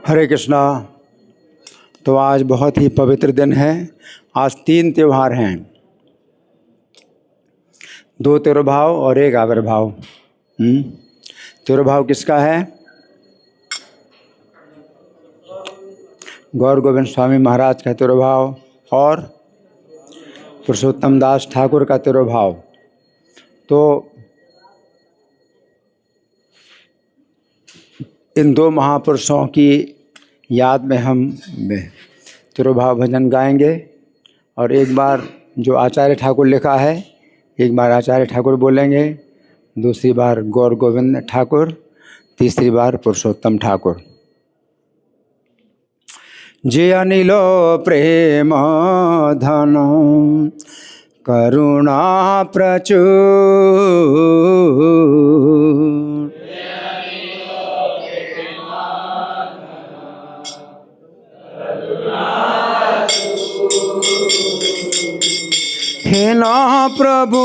हरे कृष्णा। तो आज बहुत ही पवित्र दिन है। आज 3 त्यौहार हैं, 2 तिरुभाव और 1 आविर्भाव। तिरुभाव किसका है? गौर गोविंद स्वामी महाराज का तिरुभाव और पुरुषोत्तम दास ठाकुर का तिरुभाव। तो इन 2 महापुरुषों की याद में हम तिरुभाव भजन गाएंगे। और एक बार जो आचार्य ठाकुर लिखा है, एक बार आचार्य ठाकुर बोलेंगे, दूसरी बार गौर गोविंद ठाकुर, तीसरी बार पुरुषोत्तम ठाकुर। जे अनिलो प्रेम धन करुणा प्रचुर, हेना प्रभु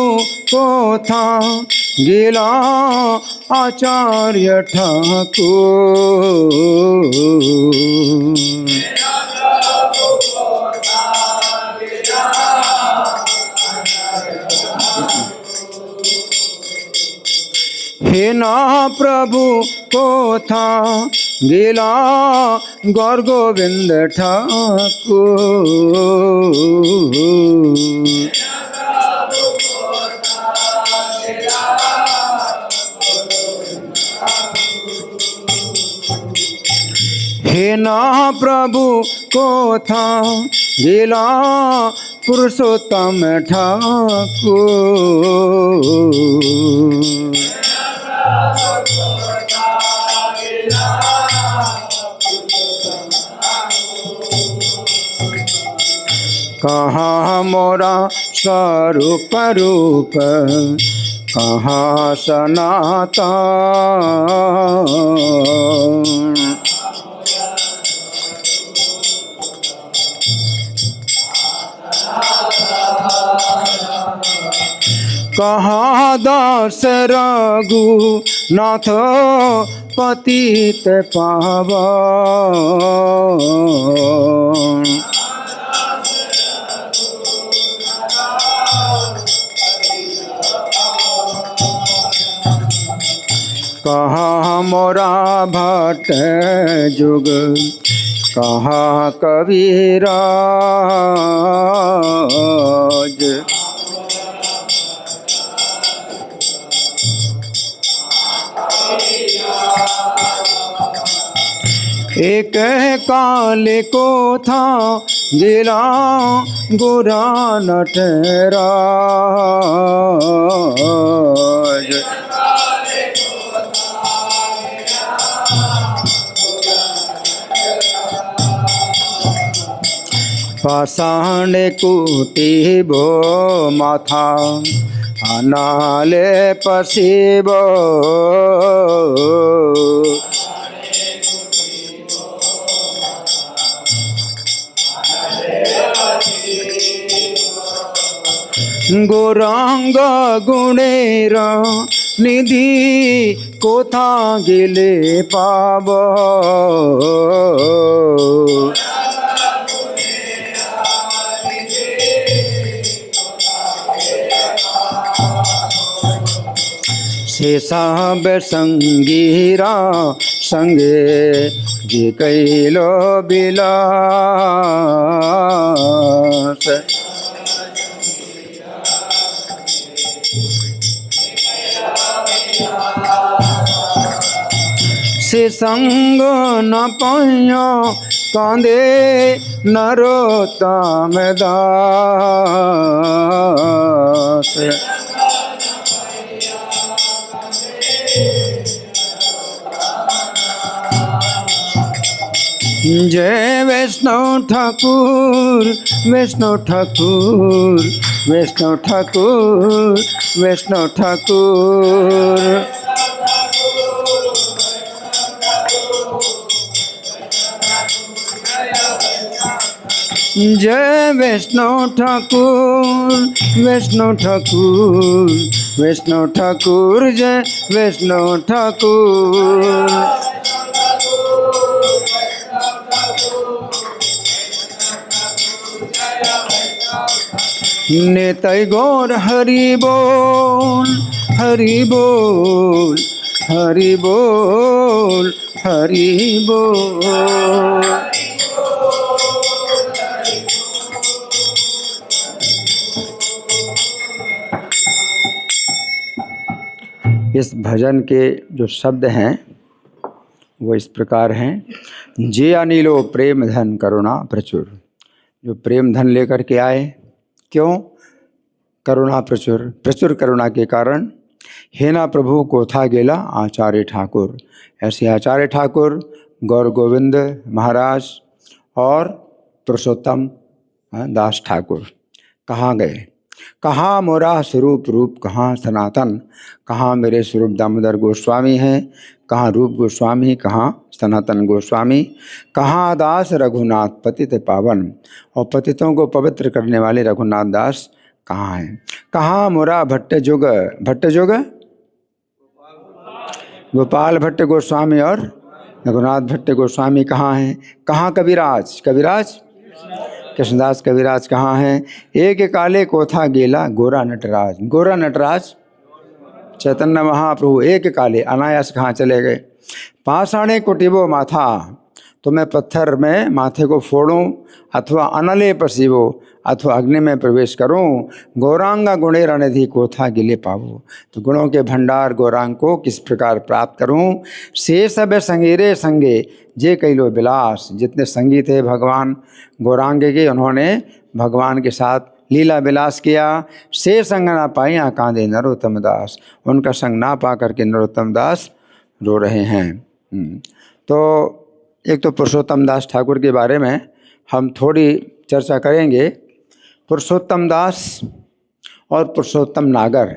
को था गिला आचार्य ठाकुर, हेना प्रभु को था गिला गौर गोविंद ठाकुर, हेना प्रभु को था गिला पुरुषोत्तम ठाकुर, कहाँ मोरा स्वरूप रूप कहाँ सनातन, कहाँ दास रघु नाथ पतित पावन, कहाँ मोरा भट्ट जुग कहाँ कबीराज, एक काले को था गिला गोरा नटराज, पाषाण कुटी भो माथा अनाले पसीबो, गौरांग गुणेर निधि कोथा गिले पाव, शेषाब संगीरा संगे जी कैलो बिलास, से संग न पाया कांदे नरोत्तम दास, जय वैष्णव ठाकुर वैष्णव ठाकुर वैष्णव ठाकुर वैष्णव ठाकुर, जय वैष्णव ठाकुर वैष्णव ठाकुर वैष्णव ठाकुर, जय वैष्णव ठाकुर, नितय गौर हरि बोल हरि बोल हरि बोल हरि बोल। इस भजन के जो शब्द हैं वो इस प्रकार हैं। जे अनिलो प्रेम धन करुणा प्रचुर। जो प्रेम धन लेकर के आए, क्यों? करुणा प्रचुर, प्रचुर करुणा के कारण। हे ना प्रभु को था गेला आचार्य ठाकुर। ऐसे आचार्य ठाकुर, गौर गोविंद महाराज और पुरुषोत्तम दास ठाकुर कहाँ गए? कहाँ मोरा स्वरूप रूप, कहाँ सनातन? कहाँ मेरे स्वरूप दामोदर गोस्वामी हैं, कहाँ रूप गोस्वामी, कहाँ सनातन गोस्वामी? कहाँ दास रघुनाथ पतित पावन, और पतितों को पवित्र करने वाले रघुनाथ दास कहाँ हैं? कहाँ मोरा भट्ट जुग, भट्ट जुग गोपाल भट्ट गोस्वामी और रघुनाथ भट्ट गोस्वामी कहाँ हैं? कहाँ कविराज, कविराज कृष्णदास कविराज कहाँ हैं? एक काले कोथा गेला गोरा नटराज। गोरा नटराज चैतन्य महाप्रभु एक काले अनायास कहाँ चले गए? पाषाणे कुटिबो माथा, तो मैं पत्थर में माथे को फोड़ूं, अथवा अनले पसीबो, अथवा अग्नि में प्रवेश करूं। गौरांगा गुणे रणधि कोथा गिले पावो, तो गुणों के भंडार गौरांग को किस प्रकार प्राप्त करूं? से सब संगीरे संगे जे कैलो विलास। जितने संगी थे भगवान गौरांग के, उन्होंने भगवान के साथ लीला विलास किया। से संग ना पाया कांदे नरोत्तम दास, उनका संग ना पा करके नरोत्तम दास रो रहे हैं। तो एक तो पुरुषोत्तम दास ठाकुर के बारे में हम थोड़ी चर्चा करेंगे। पुरुषोत्तम दास और पुरुषोत्तम नागर,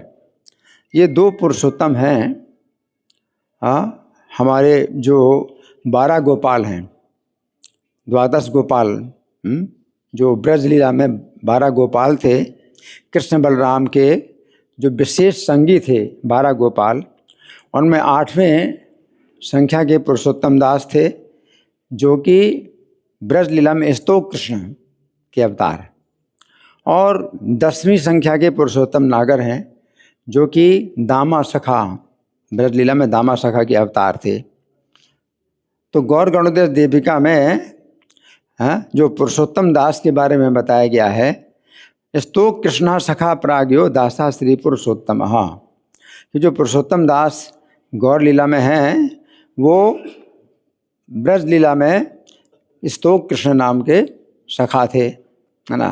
ये दो पुरुषोत्तम हैं। हमारे जो 12 गोपाल हैं, द्वादश गोपाल, जो ब्रज लीला में 12 गोपाल थे, कृष्ण बलराम के जो विशेष संगी थे 12 गोपाल, उनमें 8वें संख्या के पुरुषोत्तम दास थे, जो कि ब्रज लीला में स्तोक कृष्ण के अवतार। और 10वीं संख्या के पुरुषोत्तम नागर हैं, जो कि दामा सखा, ब्रज लीला में दामा सखा के अवतार थे। तो गौर गणोदय देविका में जो पुरुषोत्तम दास के बारे में बताया गया है, स्तोक कृष्णा सखा प्राग्यो दासा श्री पुरुषोत्तम। कि जो पुरुषोत्तम दास गौर लीला में हैं, वो ब्रज लीला में स्तोक कृष्ण नाम के सखा थे, है ना।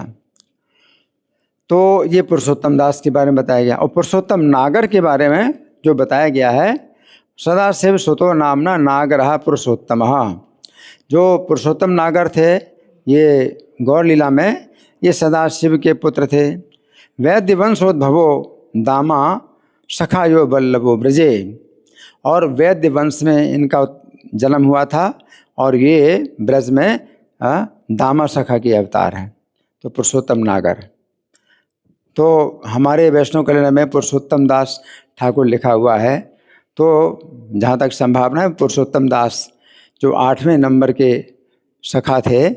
तो ये पुरुषोत्तम दास के बारे में बताया गया। और पुरुषोत्तम नागर के बारे में जो बताया गया है, सदाशिव सुतो नामना नागरहा पुरुषोत्तम। जो पुरुषोत्तम नागर थे, ये गौर लीला में ये सदाशिव के पुत्र थे। वैद्य वंशोद्भवो दामा सखायो वल्लभो ब्रजे, और वैद्य वंश में इनका जन्म हुआ था, और ये ब्रज में दामा सखा के अवतार हैं। तो पुरुषोत्तम नागर। तो हमारे वैष्णव कैलेंडर में पुरुषोत्तम दास ठाकुर लिखा हुआ है। तो जहाँ तक संभावना है, पुरुषोत्तम दास जो 8वें नंबर के सखा थे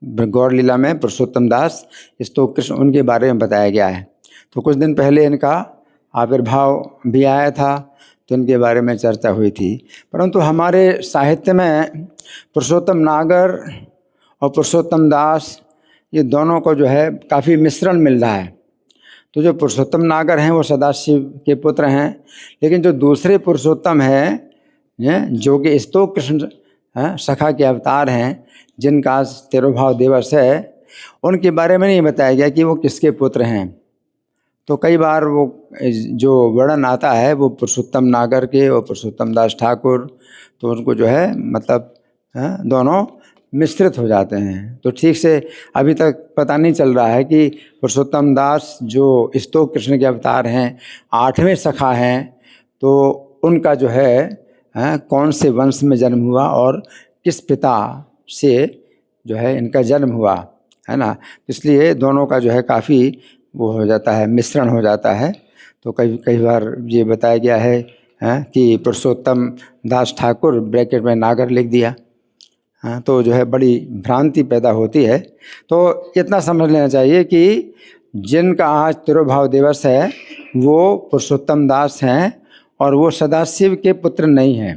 गौर लीला में, पुरुषोत्तम दास स्तोक कृष्ण, उनके बारे में बताया गया है। तो कुछ दिन पहले इनका आविर्भाव भी आया था, तो इनके बारे में चर्चा हुई थी। परंतु हमारे साहित्य में पुरुषोत्तम नागर और पुरुषोत्तम दास, ये दोनों को जो है काफ़ी मिश्रण मिल रहा है। तो जो पुरुषोत्तम नागर हैं वो सदाशिव के पुत्र हैं, लेकिन जो दूसरे पुरुषोत्तम हैं जो कि स्तोक कृष्ण सखा के अवतार हैं, जिनका आज तिरुभाव दिवस है, उनके बारे में नहीं बताया गया कि वो किसके पुत्र हैं। तो कई बार वो जो वर्णन आता है वो पुरुषोत्तम नागर के और पुरुषोत्तम दास ठाकुर, तो उनको जो है मतलब दोनों मिश्रित हो जाते हैं। तो ठीक से अभी तक पता नहीं चल रहा है कि पुरुषोत्तम दास जो स्तोक कृष्ण के अवतार हैं, 8वें सखा हैं, तो उनका जो है कौन से वंश में जन्म हुआ और किस पिता से जो है इनका जन्म हुआ, है ना। इसलिए दोनों का जो है काफ़ी वो हो जाता है, मिश्रण हो जाता है। तो कई बार ये बताया गया है कि पुरुषोत्तम दास ठाकुर ब्रैकेट में नागर लिख दिया, हाँ, तो जो है बड़ी भ्रांति पैदा होती है। तो इतना समझ लेना चाहिए कि जिनका आज तिरुभाव दिवस है वो पुरुषोत्तम दास हैं और वो सदाशिव के पुत्र नहीं हैं।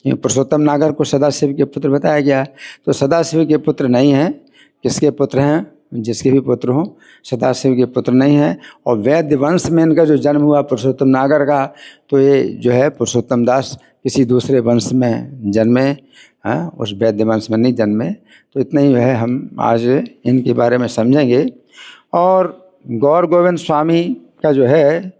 ये पुरुषोत्तम नागर को सदाशिव के पुत्र बताया गया, तो सदाशिव के पुत्र नहीं हैं। किसके पुत्र हैं? जिसके भी पुत्र हों, सदाशिव के पुत्र नहीं हैं। और वैद्य वंश में इनका जो जन्म हुआ पुरुषोत्तम नागर का, तो ये जो है पुरुषोत्तम दास किसी दूसरे वंश में जन्मे, हाँ, उस वैद्य वंश में नहीं जन्मे। तो इतना ही है, हम आज इनके बारे में समझेंगे। और गौर गोविंद स्वामी का जो है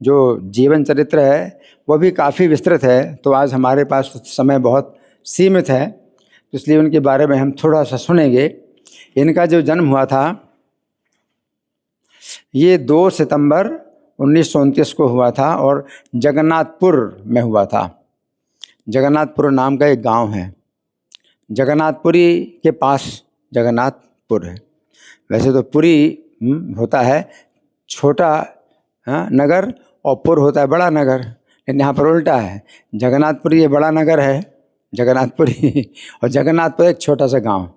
जो जीवन चरित्र है वो भी काफ़ी विस्तृत है, तो आज हमारे पास समय बहुत सीमित है, तो इसलिए उनके बारे में हम थोड़ा सा सुनेंगे। इनका जो जन्म हुआ था ये 2 सितंबर 1929 को हुआ था और जगन्नाथपुर में हुआ था। जगन्नाथपुर नाम का एक गांव है, जगन्नाथपुरी के पास जगन्नाथपुर है। वैसे तो पुरी होता है छोटा नगर और पुर होता है बड़ा नगर, लेकिन यहाँ पर उल्टा है। जगन्नाथपुरी ये बड़ा नगर है, जगन्नाथपुरी, और जगन्नाथपुर एक छोटा सा गांव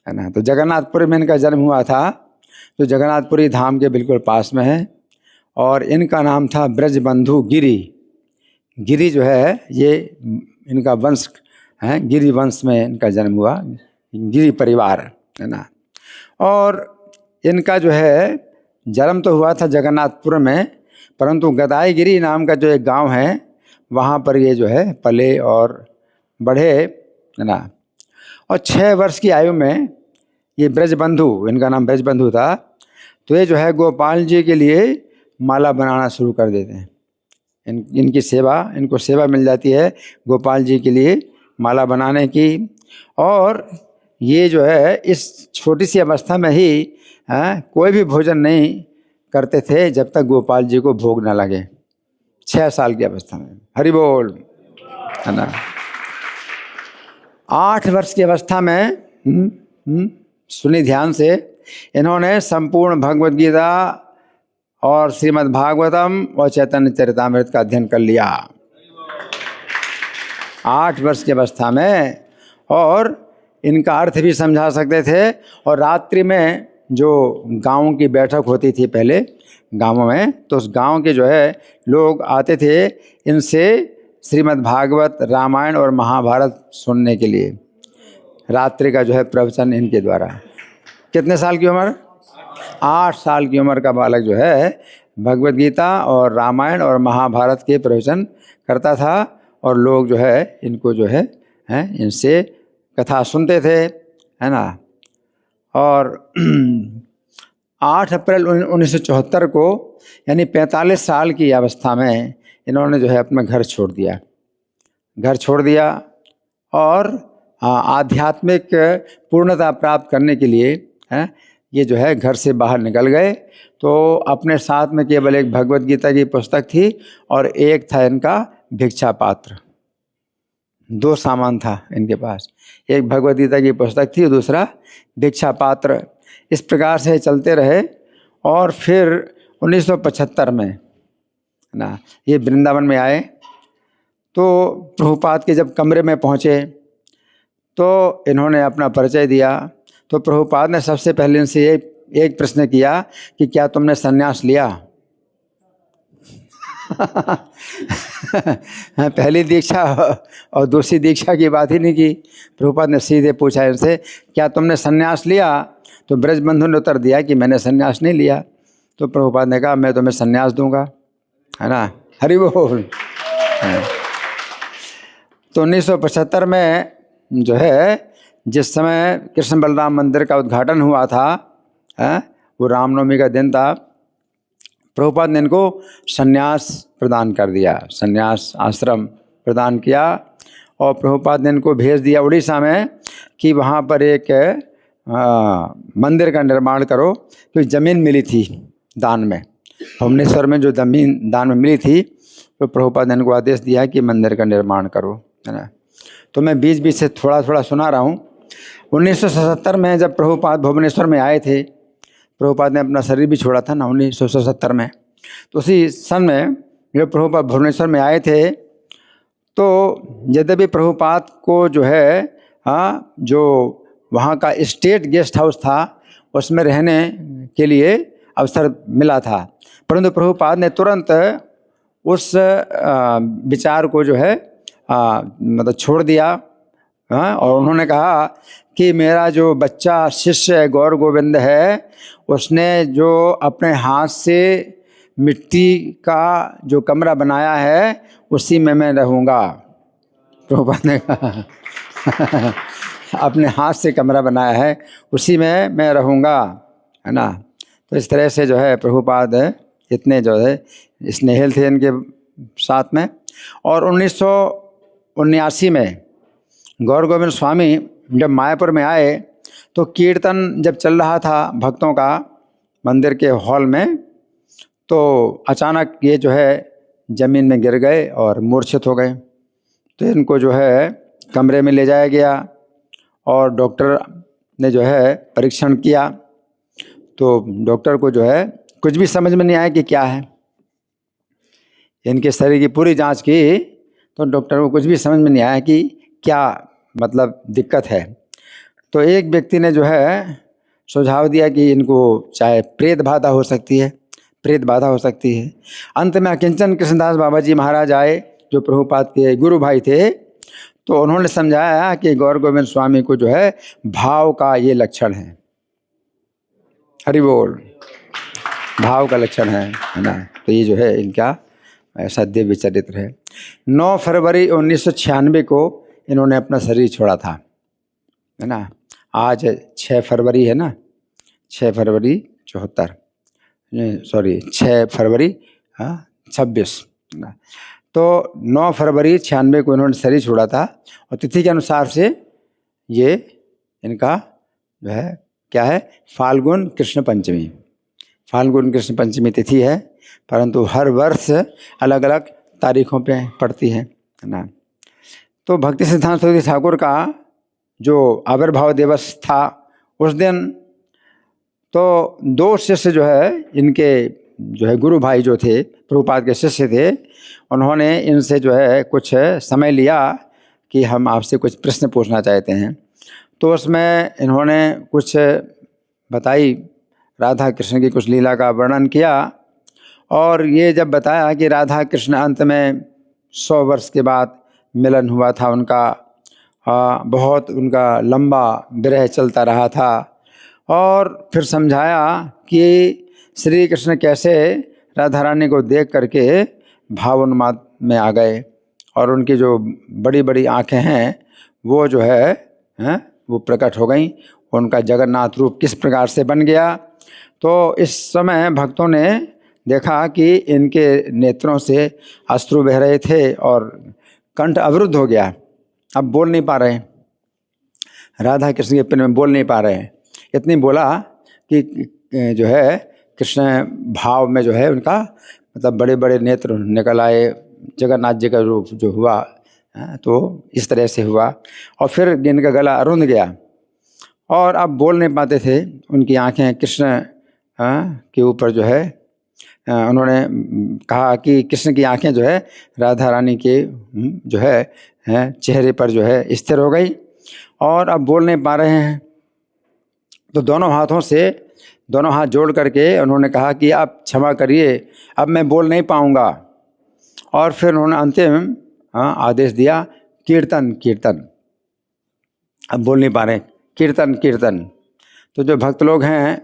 है ना। तो जगन्नाथपुरी में इनका जन्म हुआ था, तो जगन्नाथपुरी धाम के बिल्कुल पास में है। और इनका नाम था ब्रजबंधु गिरी। गिरी जो है ये इनका वंश है, गिरी वंश में इनका जन्म हुआ, गिरी परिवार है ना। और इनका जो है जन्म तो हुआ था जगन्नाथपुर में, परंतु गदाईगिरी नाम का जो एक गांव है वहाँ पर ये जो है पले और बढ़े है ना। और 6 वर्ष की आयु में ये ब्रजबंधु, इनका नाम ब्रजबंधु था, तो ये जो है गोपाल जी के लिए माला बनाना शुरू कर देते हैं। इनकी सेवा, इनको सेवा मिल जाती है गोपाल जी के लिए माला बनाने की। और ये जो है इस छोटी सी अवस्था में ही कोई भी भोजन नहीं करते थे जब तक गोपाल जी को भोग न लगे। 6 साल की अवस्था में, हरि बोल, है ना। 8 वर्ष की अवस्था में सुनी ध्यान से, इन्होंने संपूर्ण भगवद गीता और श्रीमद् भागवतम और चैतन्य चरितामृत का अध्ययन कर लिया 8 वर्ष की अवस्था में। और इनका अर्थ भी समझा सकते थे। और रात्रि में जो गाँव की बैठक होती थी पहले गाँवों में, तो उस गाँव के जो है लोग आते थे इनसे श्रीमद् भागवत, रामायण और महाभारत सुनने के लिए। रात्रि का जो है प्रवचन इनके द्वारा। कितने साल की उम्र? 8 साल की उम्र का बालक जो है भगवद गीता और रामायण और महाभारत के प्रवचन करता था। और लोग जो है इनको जो है इनसे कथा सुनते थे, है ना। और 8 अप्रैल 1974 को, यानी 45 साल की अवस्था में, इन्होंने जो है अपना घर छोड़ दिया और आध्यात्मिक पूर्णता प्राप्त करने के लिए ये जो है घर से बाहर निकल गए। तो अपने साथ में केवल एक भगवद गीता की पुस्तक थी और एक था इनका भिक्षा पात्र। 2 सामान था इनके पास, एक भगवद गीता की पुस्तक थी, दूसरा भिक्षा पात्र। इस प्रकार से चलते रहे। और फिर 1975 में ना ये वृंदावन में आए। तो प्रभुपाद के जब कमरे में पहुँचे तो इन्होंने अपना परिचय दिया। तो प्रभुपाद ने सबसे पहले इनसे एक प्रश्न किया कि क्या तुमने संन्यास लिया? पहली दीक्षा और दूसरी दीक्षा की बात ही नहीं की। प्रभुपाद ने सीधे पूछा इनसे, क्या तुमने संन्यास लिया? तो ब्रजबंधु ने उत्तर दिया कि मैंने संन्यास नहीं लिया। तो प्रभुपाद ने कहा, मैं तुम्हें संन्यास दूंगा, है ना। हरि बोल। तो 1975 में जो है, जिस समय कृष्ण बलराम मंदिर का उद्घाटन हुआ था, वो रामनवमी का दिन था, प्रभुपाद ने इनको संन्यास प्रदान कर दिया, संन्यास आश्रम प्रदान किया। और प्रभुपाद ने इनको भेज दिया उड़ीसा में कि वहाँ पर एक मंदिर का निर्माण करो, क्योंकि ज़मीन मिली थी दान में, भुवनेश्वर में जो ज़मीन दान में मिली थी, तो प्रभुपाद ने इनको आदेश दिया कि मंदिर का निर्माण करो, है ना। तो मैं बीच बीच से थोड़ा थोड़ा सुना रहा हूँ। 1977 में जब प्रभुपाद भुवनेश्वर में आए थे, प्रभुपाद ने अपना शरीर भी छोड़ा था ना 1977 में। तो उसी सन में जब प्रभुपाद भुवनेश्वर में आए थे, तो यद्यपि प्रभुपाद को जो है हाँ जो वहाँ का स्टेट गेस्ट हाउस था उसमें रहने के लिए अवसर मिला था, परंतु प्रभुपाद ने तुरंत उस विचार को जो है मतलब छोड़ दिया। हाँ, और उन्होंने कहा कि मेरा जो बच्चा शिष्य गौर गोविंद है उसने जो अपने हाथ से मिट्टी का जो कमरा बनाया है उसी में मैं रहूँगा। प्रभुपाद ने कहा अपने हाथ से कमरा बनाया है उसी में मैं रहूँगा, है ना। तो इस तरह से जो है प्रभुपाद इतने जो है स्नेहिल थे इनके साथ में। और 1979 में गौर गोविंद स्वामी जब मायापुर में आए तो कीर्तन जब चल रहा था भक्तों का मंदिर के हॉल में, तो अचानक ये जो है ज़मीन में गिर गए और मूर्छित हो गए। तो इनको जो है कमरे में ले जाया गया और डॉक्टर ने जो है परीक्षण किया, तो डॉक्टर को जो है कुछ भी समझ में नहीं आया कि क्या है। इनके शरीर की पूरी जांच की तो डॉक्टर को कुछ भी समझ में नहीं आया कि क्या मतलब दिक्कत है। तो एक व्यक्ति ने जो है सुझाव दिया कि इनको चाहे प्रेत बाधा हो सकती है, प्रेत बाधा हो सकती है। अंत में अकिंचन कृष्णदास बाबा जी महाराज आए जो प्रभुपाद के गुरु भाई थे, तो उन्होंने समझाया कि गौर गोविंद स्वामी को जो है भाव का ये लक्षण है। हरि बोल, भाव का लक्षण है ना। तो ये जो है इनका ऐसा दिव्य चरित्र है। 9 फरवरी 1996 को इन्होंने अपना शरीर छोड़ा था, है ना। आज 6 फरवरी है ना, 6 फरवरी 74, सॉरी 6 फरवरी 26 ना। तो 9 फरवरी 96 को इन्होंने शरीर छोड़ा था और तिथि के अनुसार से ये इनका जो है क्या है, फाल्गुन कृष्ण पंचमी, फाल्गुन कृष्ण पंचमी तिथि है, परंतु हर वर्ष अलग अलग तारीखों पे पड़ती है ना। तो भक्ति सिद्धांत सरस्वती ठाकुर का जो आविर्भाव दिवस था उस दिन तो 2 शिष्य जो है इनके जो है गुरु भाई जो थे प्रभुपाद के शिष्य थे, उन्होंने इनसे जो है कुछ समय लिया कि हम आपसे कुछ प्रश्न पूछना चाहते हैं। तो उसमें इन्होंने कुछ बताई, राधा कृष्ण की कुछ लीला का वर्णन किया। और ये जब बताया कि राधा कृष्ण अंत में 100 वर्ष के बाद मिलन हुआ था उनका, बहुत उनका लंबा विरह चलता रहा था, और फिर समझाया कि श्री कृष्ण कैसे राधा रानी को देख करके भावोन्माद में आ गए और उनकी जो बड़ी बड़ी आँखें हैं वो जो है वो प्रकट हो गई, उनका जगन्नाथ रूप किस प्रकार से बन गया। तो इस समय भक्तों ने देखा कि इनके नेत्रों से अश्रु बह रहे थे और कंठ अवरुद्ध हो गया, अब बोल नहीं पा रहे, राधा कृष्ण के प्रेम में बोल नहीं पा रहे हैं। इतनी बोला कि जो है कृष्ण भाव में जो है उनका मतलब बड़े बड़े नेत्र निकल आए, जगन्नाथ जी का रूप जो हुआ, तो इस तरह से हुआ। और फिर इनका गला अरुंध गया और अब बोल नहीं पाते थे, उनकी आंखें कृष्ण के ऊपर जो है उन्होंने कहा कि कृष्ण की आंखें जो है राधा रानी के जो है चेहरे पर जो है स्थिर हो गई और अब बोल नहीं पा रहे हैं। तो दोनों हाथों से दोनों हाथ जोड़ करके उन्होंने कहा कि आप क्षमा करिए, अब मैं बोल नहीं पाऊँगा। और फिर उन्होंने अंतिम आदेश दिया, कीर्तन कीर्तन, अब बोल नहीं पा रहे, कीर्तन कीर्तन। तो जो भक्त लोग हैं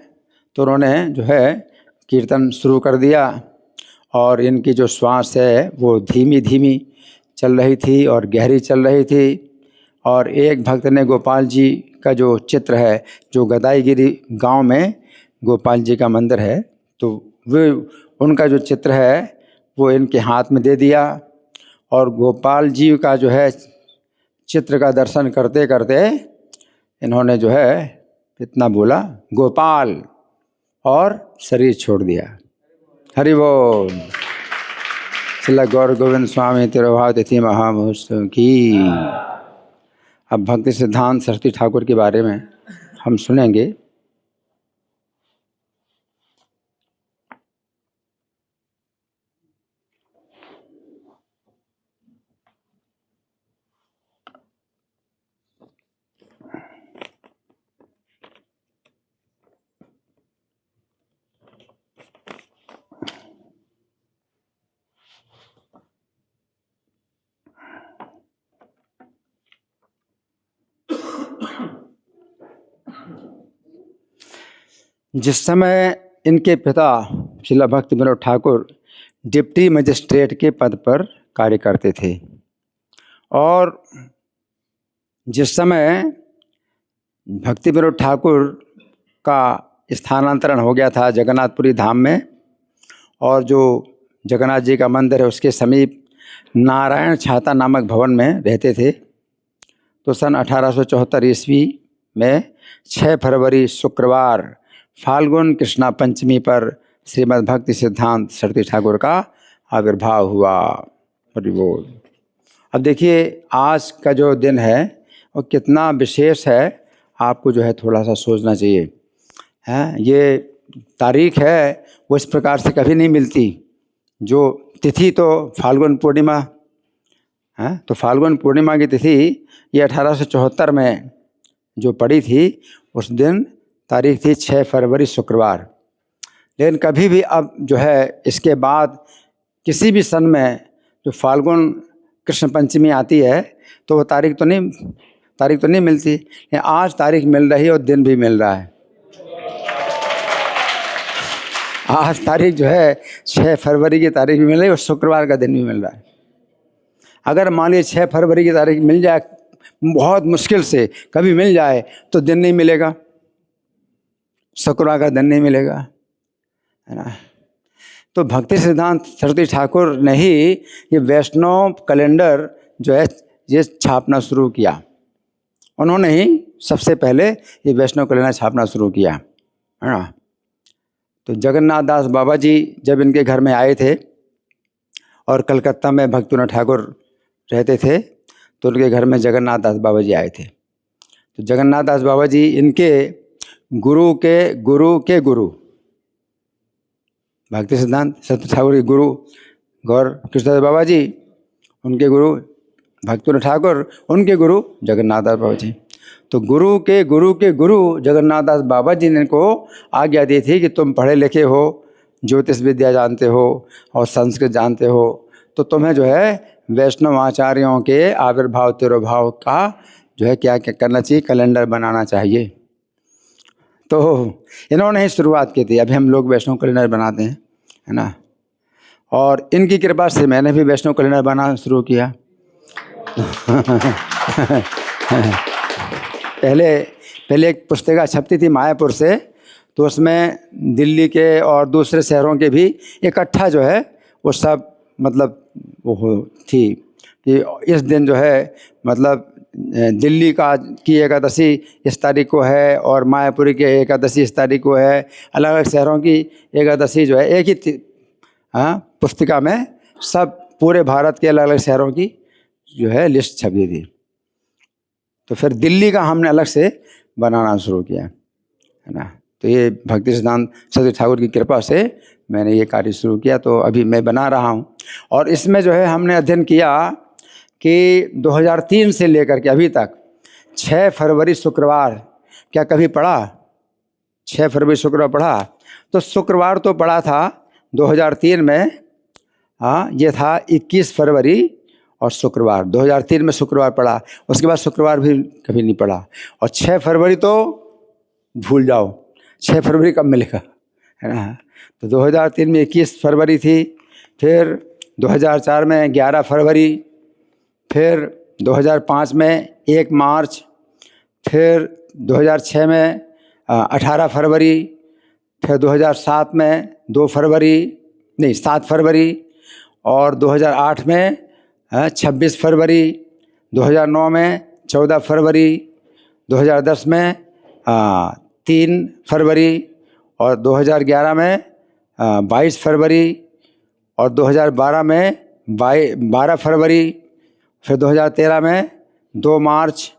तो उन्होंने जो है कीर्तन शुरू कर दिया और इनकी जो श्वास है वो धीमी धीमी चल रही थी और गहरी चल रही थी। और एक भक्त ने गोपाल जी का जो चित्र है, जो गदाईगिरी गांव में गोपाल जी का मंदिर है, तो वे उनका जो चित्र है वो इनके हाथ में दे दिया और गोपाल जी का जो है चित्र का दर्शन करते करते इन्होंने जो है इतना बोला गोपाल और शरीर छोड़ दिया। हरि बोल। श्रील गौर गोविंद स्वामी तिरुभाव तिथि महामहोत्सव की। अब भक्ति सिद्धांत सरस्वती ठाकुर के बारे में हम सुनेंगे। जिस समय इनके पिता शिला भक्ति विनोद ठाकुर डिप्टी मजिस्ट्रेट के पद पर कार्य करते थे और जिस समय भक्ति विनोद ठाकुर का स्थानांतरण हो गया था जगन्नाथपुरी धाम में, और जो जगन्नाथ जी का मंदिर है उसके समीप नारायण छाता नामक भवन में रहते थे, तो सन 1874 ईस्वी में 6 फरवरी शुक्रवार फाल्गुन कृष्णा पंचमी पर श्रीमद् भक्ति सिद्धांत सरस्वती ठाकुर का आविर्भाव हुआ। हरि बोल। अब देखिए आज का जो दिन है वो कितना विशेष है, आपको जो है थोड़ा सा सोचना चाहिए। हैं, ये तारीख है वो इस प्रकार से कभी नहीं मिलती। जो तिथि तो फाल्गुन पूर्णिमा है, तो फाल्गुन पूर्णिमा की तिथि ये 1874 में जो पड़ी थी, उस दिन तारीख थी 6 फरवरी शुक्रवार। लेकिन कभी भी अब जो है इसके बाद किसी भी सन में जो फाल्गुन कृष्ण पंचमी आती है तो वो तारीख तो नहीं मिलती। आज तारीख मिल रही है और दिन भी मिल रहा है। आज तारीख जो है 6 फरवरी की तारीख भी मिल रही है और शुक्रवार का दिन भी मिल रहा है। अगर मान लीजिए 6 फरवरी की तारीख मिल जाए, बहुत मुश्किल से कभी मिल जाए, तो दिन नहीं मिलेगा, शुक्रवार का दिन नहीं मिलेगा, है ना। तो भक्ति सिद्धांत सरस्वती ठाकुर ने ही ये वैष्णव कैलेंडर जो है ये छापना शुरू किया। उन्होंने ही सबसे पहले ये वैष्णव कैलेंडर छापना शुरू किया, है ना। तो जगन्नाथ दास बाबा जी जब इनके घर में आए थे और कलकत्ता में भक्ति विनोद ठाकुर रहते थे, तो उनके घर में जगन्नाथ दास बाबा जी आए थे। तो जगन्नाथ दास बाबा जी इनके गुरु के गुरु भक्ति सिद्धांत सरस्वती ठाकुर के गुरु गौर कृष्णदास बाबा जी, उनके गुरु भक्ति विनोद ठाकुर, उनके गुरु जगन्नाथ दास बाबा जी। तो गुरु के गुरु जगन्नाथ दास बाबा जी ने को आज्ञा दी थी कि तुम पढ़े लिखे हो, ज्योतिष विद्या जानते हो और संस्कृत जानते हो, तो तुम्हें जो है वैष्णव आचार्यों के आविर्भाव तिरोभाव का जो है क्या करना चाहिए, कैलेंडर बनाना चाहिए। तो इन्होंने ही शुरुआत की थी। अभी हम लोग वैष्णव कैलेंडर बनाते हैं, है ना। और इनकी कृपा से मैंने भी वैष्णव कैलेंडर बनाना शुरू किया। पहले एक पुस्तिका छपती थी मायापुर से, तो उसमें दिल्ली के और दूसरे शहरों के भी इकट्ठा जो है वो सब मतलब वो थी कि इस दिन जो है मतलब दिल्ली की एकादशी इस तारीख को है और मायापुरी की एकादशी इस तारीख को है। अलग अलग शहरों की एकादशी जो है एक ही पुस्तिका में सब पूरे भारत के अलग अलग शहरों की जो है लिस्ट छपी थी। तो फिर दिल्ली का हमने अलग से बनाना शुरू किया, है ना। तो ये भक्ति सिद्धांत सरस्वती ठाकुर की कृपा से मैंने ये कार्य शुरू किया, तो अभी मैं बना रहा हूँ। और इसमें जो है हमने अध्ययन किया कि 2003 से लेकर के अभी तक 6 फरवरी शुक्रवार क्या कभी पढ़ा? 6 फरवरी शुक्रवार पढ़ा? तो शुक्रवार तो पढ़ा था 2003 में, हाँ, ये था 21 फरवरी और शुक्रवार 2003 में शुक्रवार पढ़ा। उसके बाद शुक्रवार भी कभी नहीं पढ़ा। और 6 फरवरी तो भूल जाओ, 6 फरवरी कब मिलेगा, है ना। तो 2003 में 21 फरवरी थी, फिर 2004 में 11 फरवरी, फिर 2005 में 1 मार्च, फिर 2006 में 18 फरवरी, फिर 2007 में 7 फरवरी, और 2008 में 26 फरवरी, 2009 में 14 फरवरी, 2010 में 3 फरवरी, और 2011 में 22 फरवरी, और 2012 में 12 फरवरी, फिर 2013 में 2 मार्च,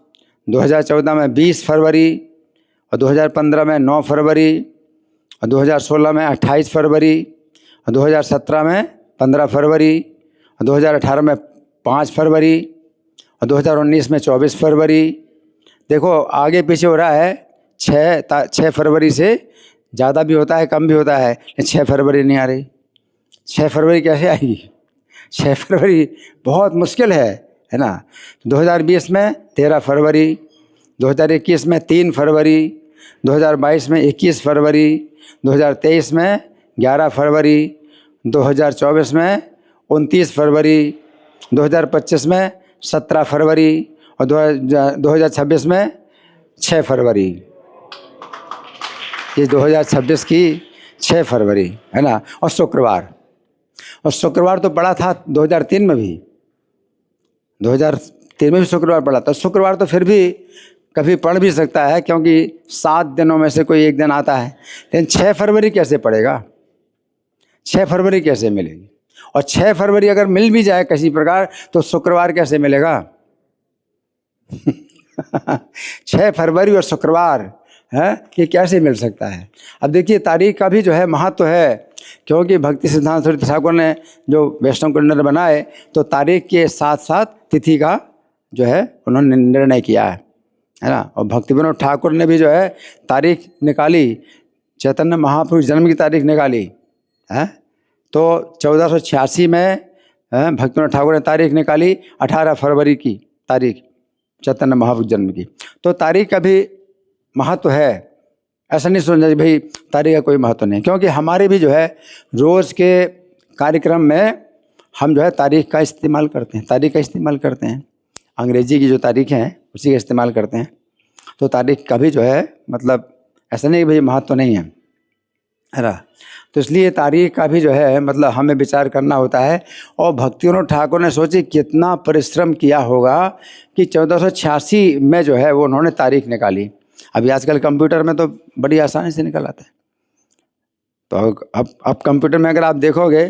2014 में 20 फरवरी, और 2015 में 9 फरवरी, और 2016 में 28 फरवरी, और 2017 में 15 फरवरी, और 2018 में 5 फरवरी, और 2019 में 24 फरवरी। देखो आगे पीछे हो रहा है। 6 फरवरी से ज़्यादा भी होता है, कम भी होता है, लेकिन 6 फरवरी नहीं आ रही। 6 फरवरी कैसे आएगी? 6 फरवरी बहुत मुश्किल है ना। 2020 में 13 फरवरी, 2021 में 3 फरवरी, 2022 में 21 फरवरी, 2023 में 11 फरवरी, 2024 में 29 फरवरी, 2025 में 17 फरवरी और 2026 में 6 फरवरी। ये 2026 की 6 फरवरी है ना। और शुक्रवार तो पड़ा था 2003 में भी, 2003 में भी शुक्रवार पड़ा था। शुक्रवार तो फिर भी कभी पढ़ भी सकता है क्योंकि 7 दिनों में से कोई एक दिन आता है, लेकिन 6 फरवरी कैसे पड़ेगा? 6 फरवरी कैसे मिलेगी? और 6 फरवरी अगर मिल भी जाए किसी प्रकार तो शुक्रवार कैसे मिलेगा? 6 फरवरी और शुक्रवार है, ये कैसे मिल सकता है? अब देखिए तारीख का भी जो है महत्व है, क्योंकि भक्ति सिद्धांत सरस्वती ठाकुर ने जो वैष्णव कैलेंडर बनाए तो तारीख के साथ साथ तिथि का जो है उन्होंने निर्णय किया है ना। और भक्ति विनोद ठाकुर ने भी जो है तारीख निकाली, चैतन्य महापुरुष जन्म की तारीख निकाली है। तो 1486 में भक्ति विनोद ठाकुर ने तारीख निकाली 18 फरवरी की तारीख, चैतन्य महापुरुष जन्म की। तो तारीख का भी महत्व है, ऐसा नहीं सोचना भाई तारीख का कोई महत्व नहीं, क्योंकि हमारे भी जो है रोज़ के कार्यक्रम में हम जो है तारीख का इस्तेमाल करते हैं, तारीख का इस्तेमाल करते हैं। अंग्रेजी की जो तारीख हैं उसी का इस्तेमाल करते हैं। तो तारीख का भी जो है मतलब ऐसा नहीं कि भाई महत्व नहीं है ना। तो इसलिए तारीख का भी जो है मतलब हमें विचार करना होता है। और भक्ति विनोद ठाकुर ने सोची कितना परिश्रम किया होगा कि 1486 में जो है वो उन्होंने तारीख निकाली। अभी आजकल कंप्यूटर में तो बड़ी आसानी से निकल आता है। तो अब कंप्यूटर में अगर आप देखोगे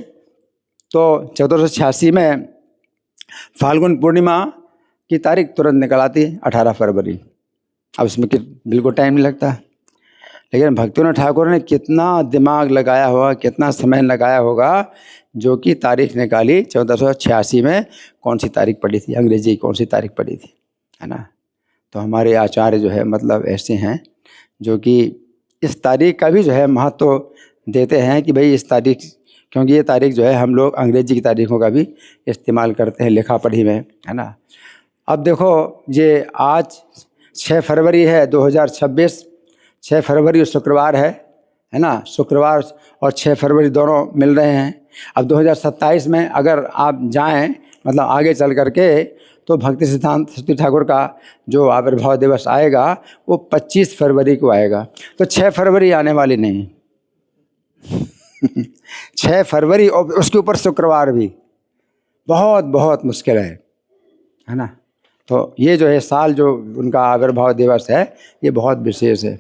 तो 1486 में फाल्गुन पूर्णिमा की तारीख तुरंत निकल आती है 18 फरवरी। अब इसमें बिल्कुल टाइम नहीं लगता। लेकिन भक्ति विनोद ठाकुर ने कितना दिमाग लगाया होगा, कितना समय लगाया होगा, जो कि तारीख निकाली 1486 में। कौन सी तारीख पड़ी थी? अंग्रेजी कौन सी तारीख पड़ी थी, है ना। तो हमारे आचार्य जो है मतलब ऐसे हैं जो कि इस तारीख का भी जो है महत्व देते हैं कि भाई इस तारीख, क्योंकि ये तारीख जो है हम लोग अंग्रेजी की तारीखों का भी इस्तेमाल करते हैं लिखा पढ़ी में, है ना। अब देखो ये आज 6 फरवरी है 2026, 6 फरवरी शुक्रवार है ना। शुक्रवार और 6 फरवरी दोनों मिल रहे हैं। अब 2027 में अगर आप जाएं मतलब आगे चल करके तो भक्ति सिद्धांत सरस्वती ठाकुर का जो आविर्भाव दिवस आएगा वो 25 फरवरी को आएगा। तो 6 फरवरी आने वाली नहीं 6 फरवरी और उसके ऊपर शुक्रवार भी बहुत बहुत मुश्किल है ना। तो ये जो है साल जो उनका आविर्भाव दिवस है ये बहुत विशेष है।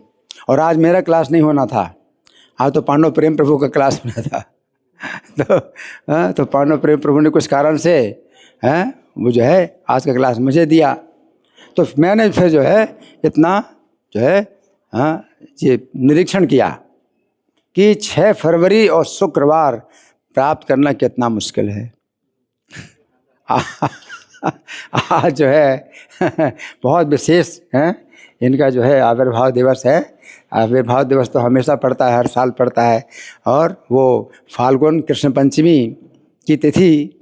और आज मेरा क्लास नहीं होना था, आज तो पांडव प्रेम प्रभु का क्लास होना था। तो पांडव प्रेम प्रभु ने कुछ कारण से वो जो है आज का क्लास मुझे दिया। तो मैंने फिर जो है इतना जो है ये निरीक्षण किया कि 6 फरवरी और शुक्रवार प्राप्त करना कितना मुश्किल है। आज जो है बहुत विशेष है इनका जो है आविर्भाव दिवस है। आविर्भाव दिवस तो हमेशा पड़ता है, हर साल पड़ता है। और वो फाल्गुन कृष्ण पंचमी की तिथि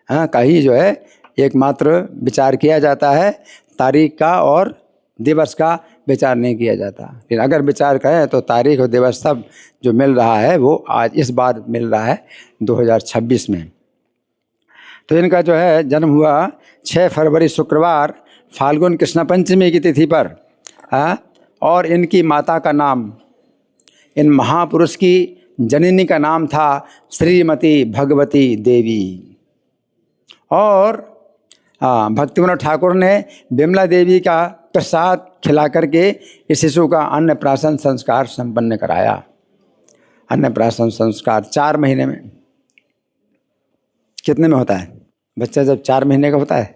का ही जो है एकमात्र विचार किया जाता है, तारीख का और दिवस का विचार नहीं किया जाता। लेकिन अगर विचार करें तो तारीख और दिवस सब जो मिल रहा है वो आज इस बार मिल रहा है 2026 में। तो इनका जो है जन्म हुआ 6 फरवरी शुक्रवार फाल्गुन कृष्ण पंचमी की तिथि पर। और इनकी माता का नाम, इन महापुरुष की जननी का नाम था श्रीमती भगवती देवी। और भक्ति विनोद ठाकुर ने विमला देवी का प्रसाद खिला करके इस शिशु का अन्नप्राशन संस्कार संपन्न कराया। अन्नप्राशन संस्कार 4 महीने में, कितने में होता है बच्चा जब 4 महीने का होता है?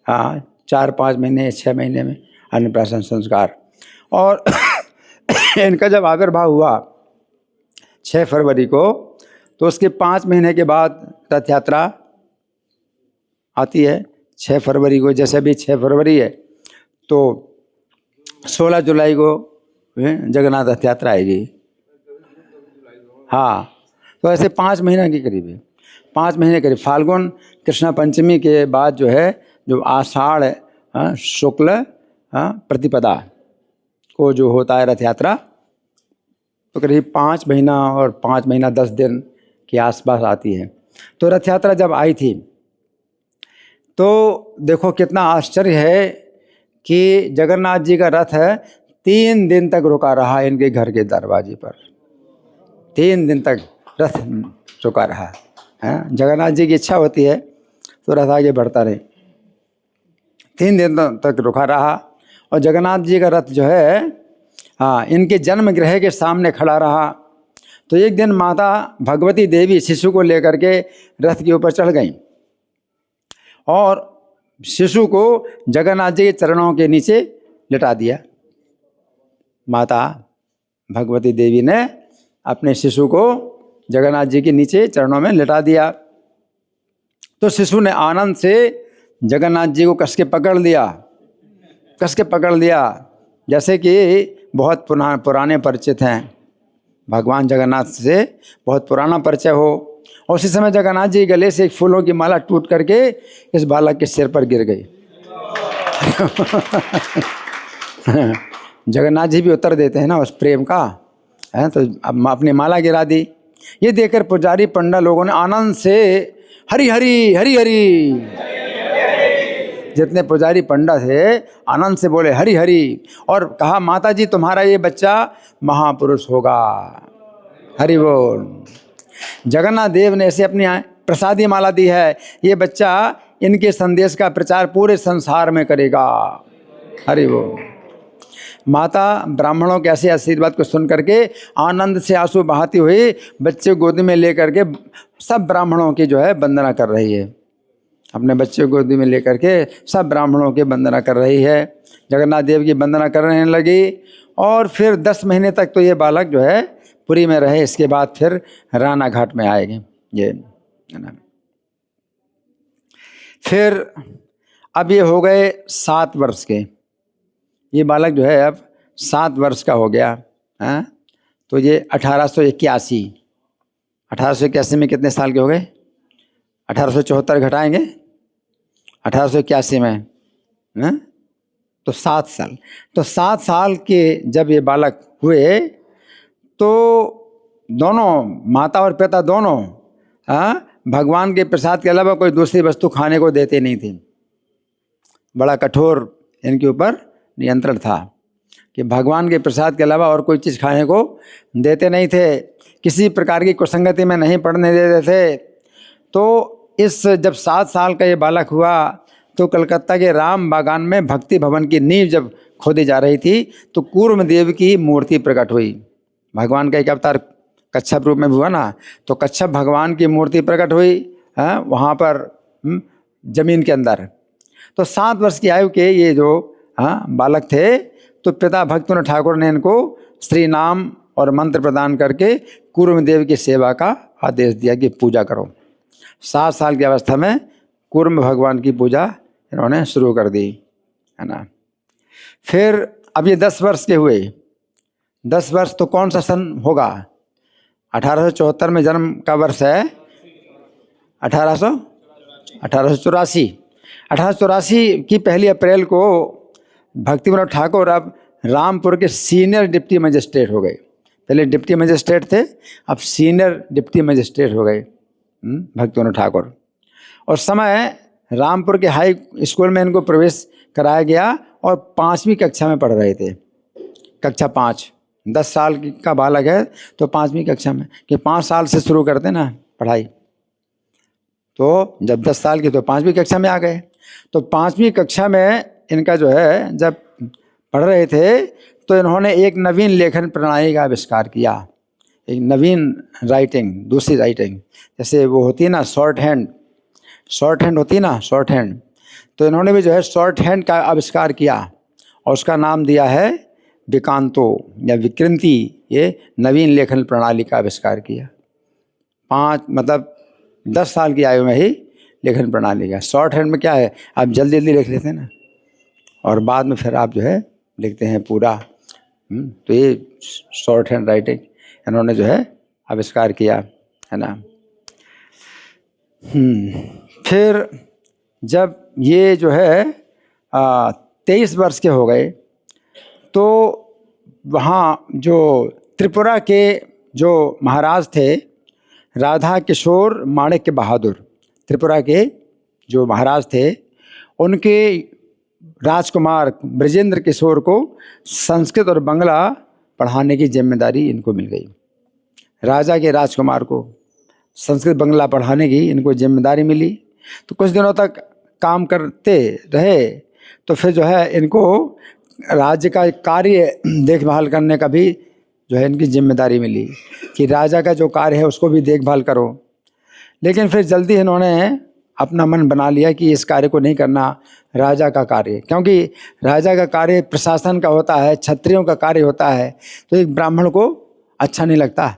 हाँ 4-5 महीने 6 महीने में अन्नप्राशन संस्कार। और इनका जब आविर्भाव हुआ 6 फरवरी को तो उसके 5 महीने के बाद रथ यात्रा आती है 6 फरवरी को। जैसे भी 6 फरवरी है तो 16 जुलाई को जगन्नाथ रथ यात्रा आएगी। हाँ तो ऐसे 5 महीने के करीब है, 5 महीने करीब। फाल्गुन कृष्ण पंचमी के बाद जो है जो आषाढ़ शुक्ल प्रतिपदा को जो होता है रथ यात्रा, तो करीब 5 महीना और 5 महीना 10 दिन के आसपास आती है। तो रथ यात्रा जब आई थी तो देखो कितना आश्चर्य है कि जगन्नाथ जी का रथ है 3 दिन तक रुका रहा इनके घर के दरवाजे पर। 3 दिन तक रथ रुका रहा है। जगन्नाथ जी की इच्छा होती है तो रथ आगे बढ़ता रहे। 3 दिन तक रुका रहा और जगन्नाथ जी का रथ जो है इनके जन्म गृह के सामने खड़ा रहा। तो एक दिन माता भगवती देवी शिशु को लेकर के रथ के ऊपर चढ़ गईं और शिशु को जगन्नाथ जी के चरणों के नीचे लिटा दिया। माता भगवती देवी ने अपने शिशु को जगन्नाथ जी के नीचे चरणों में लिटा दिया। तो शिशु ने आनंद से जगन्नाथ जी को कस के पकड़ लिया, जैसे कि बहुत पुराने परिचित हैं, भगवान जगन्नाथ से बहुत पुराना परिचय हो। और उसी समय जगन्नाथ जी गले से एक फूलों की माला टूट करके इस बालक के सिर पर गिर गई। जगन्नाथ जी भी उत्तर देते हैं ना उस प्रेम का, है तो अब अपनी माला गिरा दी। ये देखकर पुजारी पंडा लोगों ने आनंद से हरि हरि हरि हरि, जितने पुजारी पंडा थे आनंद से बोले हरि हरि, और कहा माता जी तुम्हारा ये बच्चा महापुरुष होगा, हरि बोल। जगन्नाथ देव ने ऐसे अपनी प्रसादी माला दी है, ये बच्चा इनके संदेश का प्रचार पूरे संसार में करेगा, हरि बोल। माता ब्राह्मणों के ऐसे आशीर्वाद को सुन करके आनंद से आंसू बहाती हुई बच्चे गोदी में लेकर के सब ब्राह्मणों की जो है वंदना कर रही है। अपने बच्चे गोदी में लेकर के सब ब्राह्मणों की वंदना कर रही है। जगन्नाथ देव की वंदना करने लगी और फिर 10 महीने तक तो ये बालक जो है पुरी में रहे। इसके बाद फिर राना घाट में आएंगे ये, है ना। फिर अब ये हो गए 7 वर्ष के, ये बालक जो है अब 7 वर्ष का हो गया है। तो ये 1881 में कितने साल के हो गए? 1874 घटाएंगे 1881 में है? तो 7 साल। तो 7 साल के जब ये बालक हुए तो दोनों माता और पिता दोनों भगवान के प्रसाद के अलावा कोई दूसरी वस्तु खाने को देते नहीं थे। बड़ा कठोर इनके ऊपर नियंत्रण था कि भगवान के प्रसाद के अलावा और कोई चीज़ खाने को देते नहीं थे। किसी प्रकार की कुसंगति में नहीं पड़ने देते थे। तो इस जब 7 साल का ये बालक हुआ तो कलकत्ता के राम बागान में भक्ति भवन की नींव जब खोदी जा रही थी तो कूर्मदेव की मूर्ति प्रकट हुई। भगवान का एक अवतार कच्छप रूप में भी हुआ ना, तो कच्छप भगवान की मूर्ति प्रकट हुई है वहाँ पर जमीन के अंदर। तो 7 वर्ष की आयु के ये जो बालक थे तो पिता भक्तविनोद ठाकुर ने इनको श्री नाम और मंत्र प्रदान करके कूर्मदेव की सेवा का आदेश दिया कि पूजा करो। 7 साल की अवस्था में कूर्म भगवान की पूजा इन्होंने शुरू कर दी, है ना। फिर अब ये 10 वर्ष के हुए। 10 वर्ष तो कौन सा सन होगा? 1874 में जन्म का वर्ष है 1884। 1884 की 1 अप्रैल को भक्तिविनोद ठाकुर अब रामपुर के सीनियर डिप्टी मजिस्ट्रेट हो गए। पहले डिप्टी मजिस्ट्रेट थे, अब सीनियर डिप्टी मजिस्ट्रेट हो गए भक्तिविनोद ठाकुर। और समय रामपुर के हाई स्कूल में इनको प्रवेश कराया गया और 5वीं कक्षा में पढ़ रहे थे। कक्षा 5, 10 साल का बालक है तो 5वीं कक्षा में, कि 5 साल से शुरू करते ना पढ़ाई। तो जब 10 साल की तो 5वीं कक्षा में आ गए। तो 5वीं कक्षा में इनका जो है जब पढ़ रहे थे तो इन्होंने एक नवीन लेखन प्रणाली का आविष्कार किया। एक नवीन राइटिंग, दूसरी राइटिंग, जैसे वो होती है ना शॉर्ट हैंड होती है ना, शॉर्ट हैंड। तो इन्होंने भी जो है शॉर्ट हैंड का आविष्कार किया और उसका नाम दिया है विकांतो या विकृति। ये नवीन लेखन प्रणाली का आविष्कार किया। 10 साल की आयु में ही लेखन प्रणाली का। शॉर्ट हैंड में क्या है, आप जल्दी जल्दी लिख लेते हैं ना और बाद में फिर आप जो है लिखते हैं पूरा। तो ये शॉर्ट हैंड राइटिंग इन्होंने जो है आविष्कार किया, है ना। फिर जब ये जो है 23 वर्ष के हो गए तो वहाँ जो त्रिपुरा के जो महाराज थे राधा किशोर माणिक्य बहादुर, त्रिपुरा के जो महाराज थे, उनके राजकुमार ब्रजेंद्र किशोर को संस्कृत और बांग्ला पढ़ाने की जिम्मेदारी इनको मिल गई। राजा के राजकुमार को संस्कृत बांग्ला पढ़ाने की इनको जिम्मेदारी मिली। तो कुछ दिनों तक काम करते रहे तो फिर जो है इनको राज्य का कार्य देखभाल करने का भी जो है इनकी जिम्मेदारी मिली कि राजा का जो कार्य है उसको भी देखभाल करो। लेकिन फिर जल्दी इन्होंने अपना मन बना लिया कि इस कार्य को नहीं करना राजा का कार्य, क्योंकि राजा का कार्य प्रशासन का होता है, क्षत्रियों का कार्य होता है, तो एक ब्राह्मण को अच्छा नहीं लगता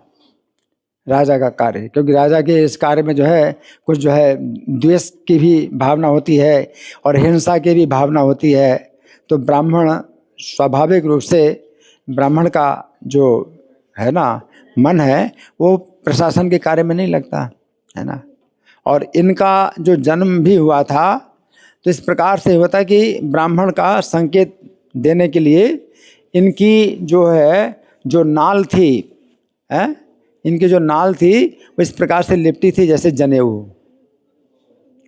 राजा का कार्य, क्योंकि राजा के इस कार्य में जो है कुछ जो है द्वेष की भी भावना होती है और हिंसा की भी भावना होती है। तो ब्राह्मण स्वाभाविक रूप से ब्राह्मण का जो है ना मन है वो प्रशासन के कार्य में नहीं लगता है ना। और इनका जो जन्म भी हुआ था तो इस प्रकार से होता कि ब्राह्मण का संकेत देने के लिए इनकी जो है जो नाल थी है, इनकी जो नाल थी वो इस प्रकार से लिपटी थी जैसे जनेऊ।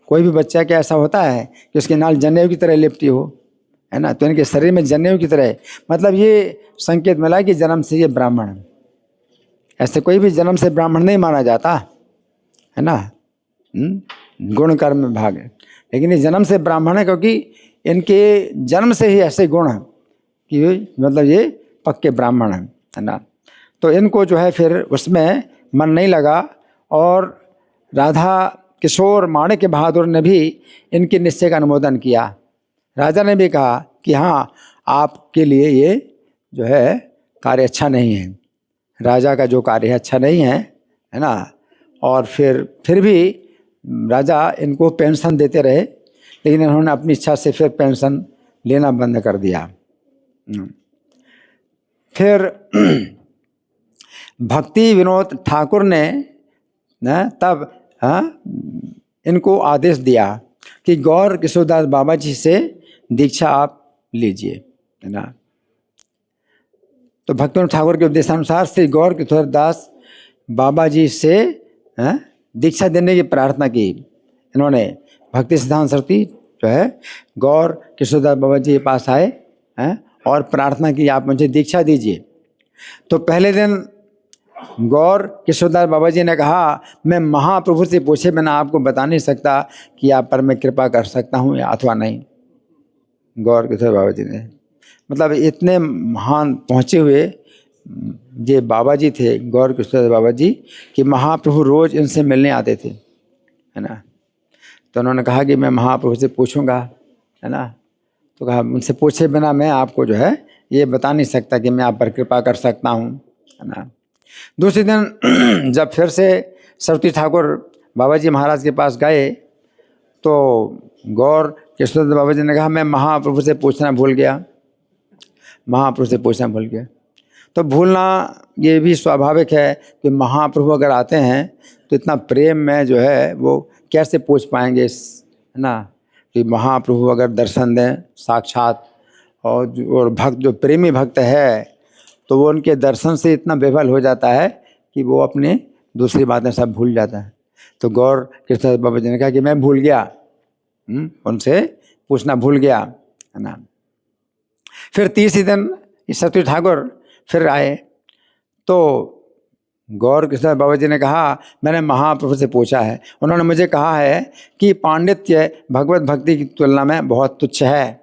कोई भी बच्चा क्या ऐसा होता है कि उसकी नाल जनेऊ की तरह लिपटी हो, है ना। तो इनके शरीर में जनेऊ की तरह, मतलब ये संकेत मिला कि जन्म से ये ब्राह्मण है। ऐसे कोई भी जन्म से ब्राह्मण नहीं माना जाता है ना, गुण कर्म में भाग है, लेकिन ये जन्म से ब्राह्मण है क्योंकि इनके जन्म से ही ऐसे गुण हैं कि मतलब ये पक्के ब्राह्मण हैं, है ना। तो इनको जो है फिर उसमें मन नहीं लगा और राधा किशोर माणिक्य बहादुर ने भी इनके निश्चय का अनुमोदन किया। राजा ने भी कहा कि हाँ आपके लिए ये जो है कार्य अच्छा नहीं है, राजा का जो कार्य है अच्छा नहीं है ना। और फिर भी राजा इनको पेंशन देते रहे, लेकिन इन्होंने अपनी इच्छा से फिर पेंशन लेना बंद कर दिया। फिर भक्ति विनोद ठाकुर ने तब इनको आदेश दिया कि गौर किशोरदास बाबा जी से दीक्षा आप लीजिए, है ना। तो भक्ति विनोद ठाकुर के उपदेशानुसार श्री गौर किशोरदास बाबा जी से दीक्षा देने की प्रार्थना की। इन्होंने भक्ति सिद्धांत सरस्वती जो है गौर किशोरदास बाबा जी के पास आए और प्रार्थना की आप मुझे दीक्षा दीजिए। तो पहले दिन गौर किशोरदास बाबा जी ने कहा मैं महाप्रभु से पूछे बिना आपको बता नहीं सकता कि आप पर मैं कृपा कर सकता हूँ या अथवा नहीं। गौर किशोर बाबा जी ने मतलब इतने महान पहुँचे हुए ये बाबा जी थे गौर किशोर बाबा जी कि महाप्रभु रोज़ इनसे मिलने आते थे, है ना। तो उन्होंने कहा कि मैं महाप्रभु से पूछूंगा, है ना। तो कहा उनसे पूछे बिना मैं आपको जो है ये बता नहीं सकता कि मैं आप पर कृपा कर सकता हूँ, है ना। दूसरे दिन जब फिर से सरस्वती ठाकुर बाबा जी महाराज के पास गए तो गौर किशोर बाबा जी ने कहा मैं महाप्रभु से पूछना भूल गया, महाप्रभु से पूछना भूल गया। तो भूलना ये भी स्वाभाविक है कि महाप्रभु अगर आते हैं तो इतना प्रेम में जो है वो कैसे पूछ पाएंगे, है ना। कि महाप्रभु अगर दर्शन दें साक्षात और भक्त जो प्रेमी भक्त है तो वो उनके दर्शन से इतना बेबल हो जाता है कि वो अपने दूसरी बातें सब भूल जाता है। तो गौर किशोर बाबा जी ने कहा कि मैं भूल गया, उनसे पूछना भूल गया, है ना। फिर तीसरे दिन सरस्वती ठाकुर फिर आए तो गौर किशोर बाबा जी ने कहा मैंने महाप्रभु से पूछा है, उन्होंने मुझे कहा है कि पांडित्य भगवत भक्ति की तुलना में बहुत तुच्छ है।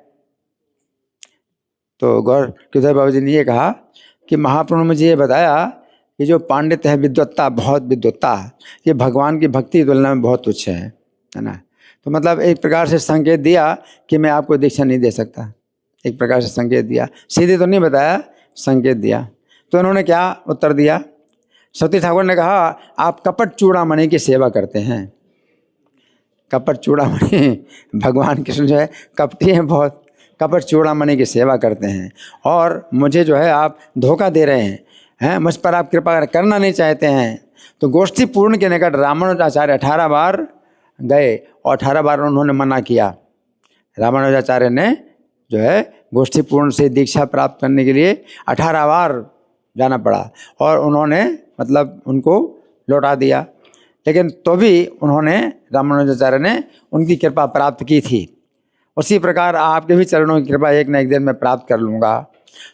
तो गौर किशोर बाबा जी ने ये कहा कि महाप्रभु ने मुझे ये बताया कि जो पांडित्य है विद्वत्ता, बहुत विद्वत्ता, ये भगवान की भक्ति की तुलना में बहुत तुच्छ है ना। तो मतलब एक प्रकार से संकेत दिया कि मैं आपको दीक्षा नहीं दे सकता, एक प्रकार से संकेत दिया, सीधे तो नहीं बताया, संकेत दिया। तो उन्होंने क्या उत्तर दिया, सरस्वती ठाकुर ने कहा आप कपट चूड़ामणि की सेवा करते हैं। कपट चूड़ामणि भगवान कृष्ण जो है कपटी हैं बहुत, कपट चूड़ामणि की सेवा करते हैं और मुझे जो है आप धोखा दे रहे हैं, मुझ पर आप कृपा करना नहीं चाहते हैं। तो गोष्ठी पूर्ण के निकट रामानुजाचार्य 18 बार गए और 18 बार उन्होंने मना किया। रामानुजाचार्य ने जो है गोष्ठी पूर्ण से दीक्षा प्राप्त करने के लिए 18 बार जाना पड़ा और उन्होंने मतलब उनको लौटा दिया, लेकिन तो भी उन्होंने रामानुजाचार्य ने उनकी कृपा प्राप्त की थी। उसी प्रकार आपके भी चरणों की कृपा एक न एक दिन में प्राप्त कर लूँगा।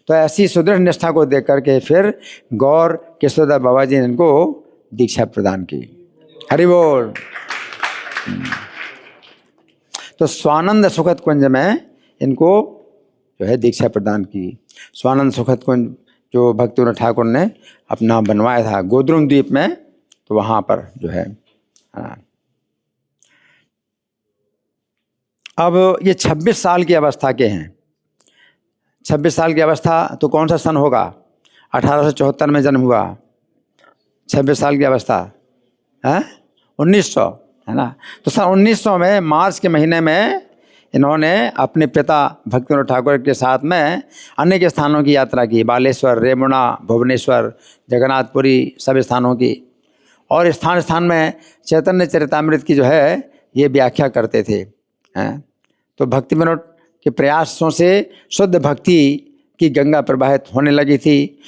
तो ऐसी सुदृढ़ निष्ठा को देख करके फिर गौर केशवदास बाबा जी ने इनको दीक्षा प्रदान की। हरि बोल। तो स्वानंद सुखद कुंज में इनको जो है दीक्षा प्रदान की। स्वानंद सुखद कुंज जो भक्तिविनोद ठाकुर ने अपना बनवाया था गोद्रुम द्वीप में, तो वहाँ पर जो है अब ये 26 साल की अवस्था के हैं। 26 साल की अवस्था तो कौन सा सन होगा? 1874 में जन्म हुआ, 26 साल की अवस्था है 1900, है ना। तो सन 1900 में मार्च के महीने में इन्होंने अपने पिता भक्तिविनोद ठाकुर के साथ में अनेक स्थानों की यात्रा की, बालेश्वर, रेमुणा, भुवनेश्वर, जगन्नाथपुरी, सब स्थानों की, और स्थान स्थान में चैतन्य चरितामृत की जो है ये व्याख्या करते थे, हैं। तो भक्तिविनोद के प्रयासों से शुद्ध भक्ति की गंगा प्रवाहित होने लगी थी,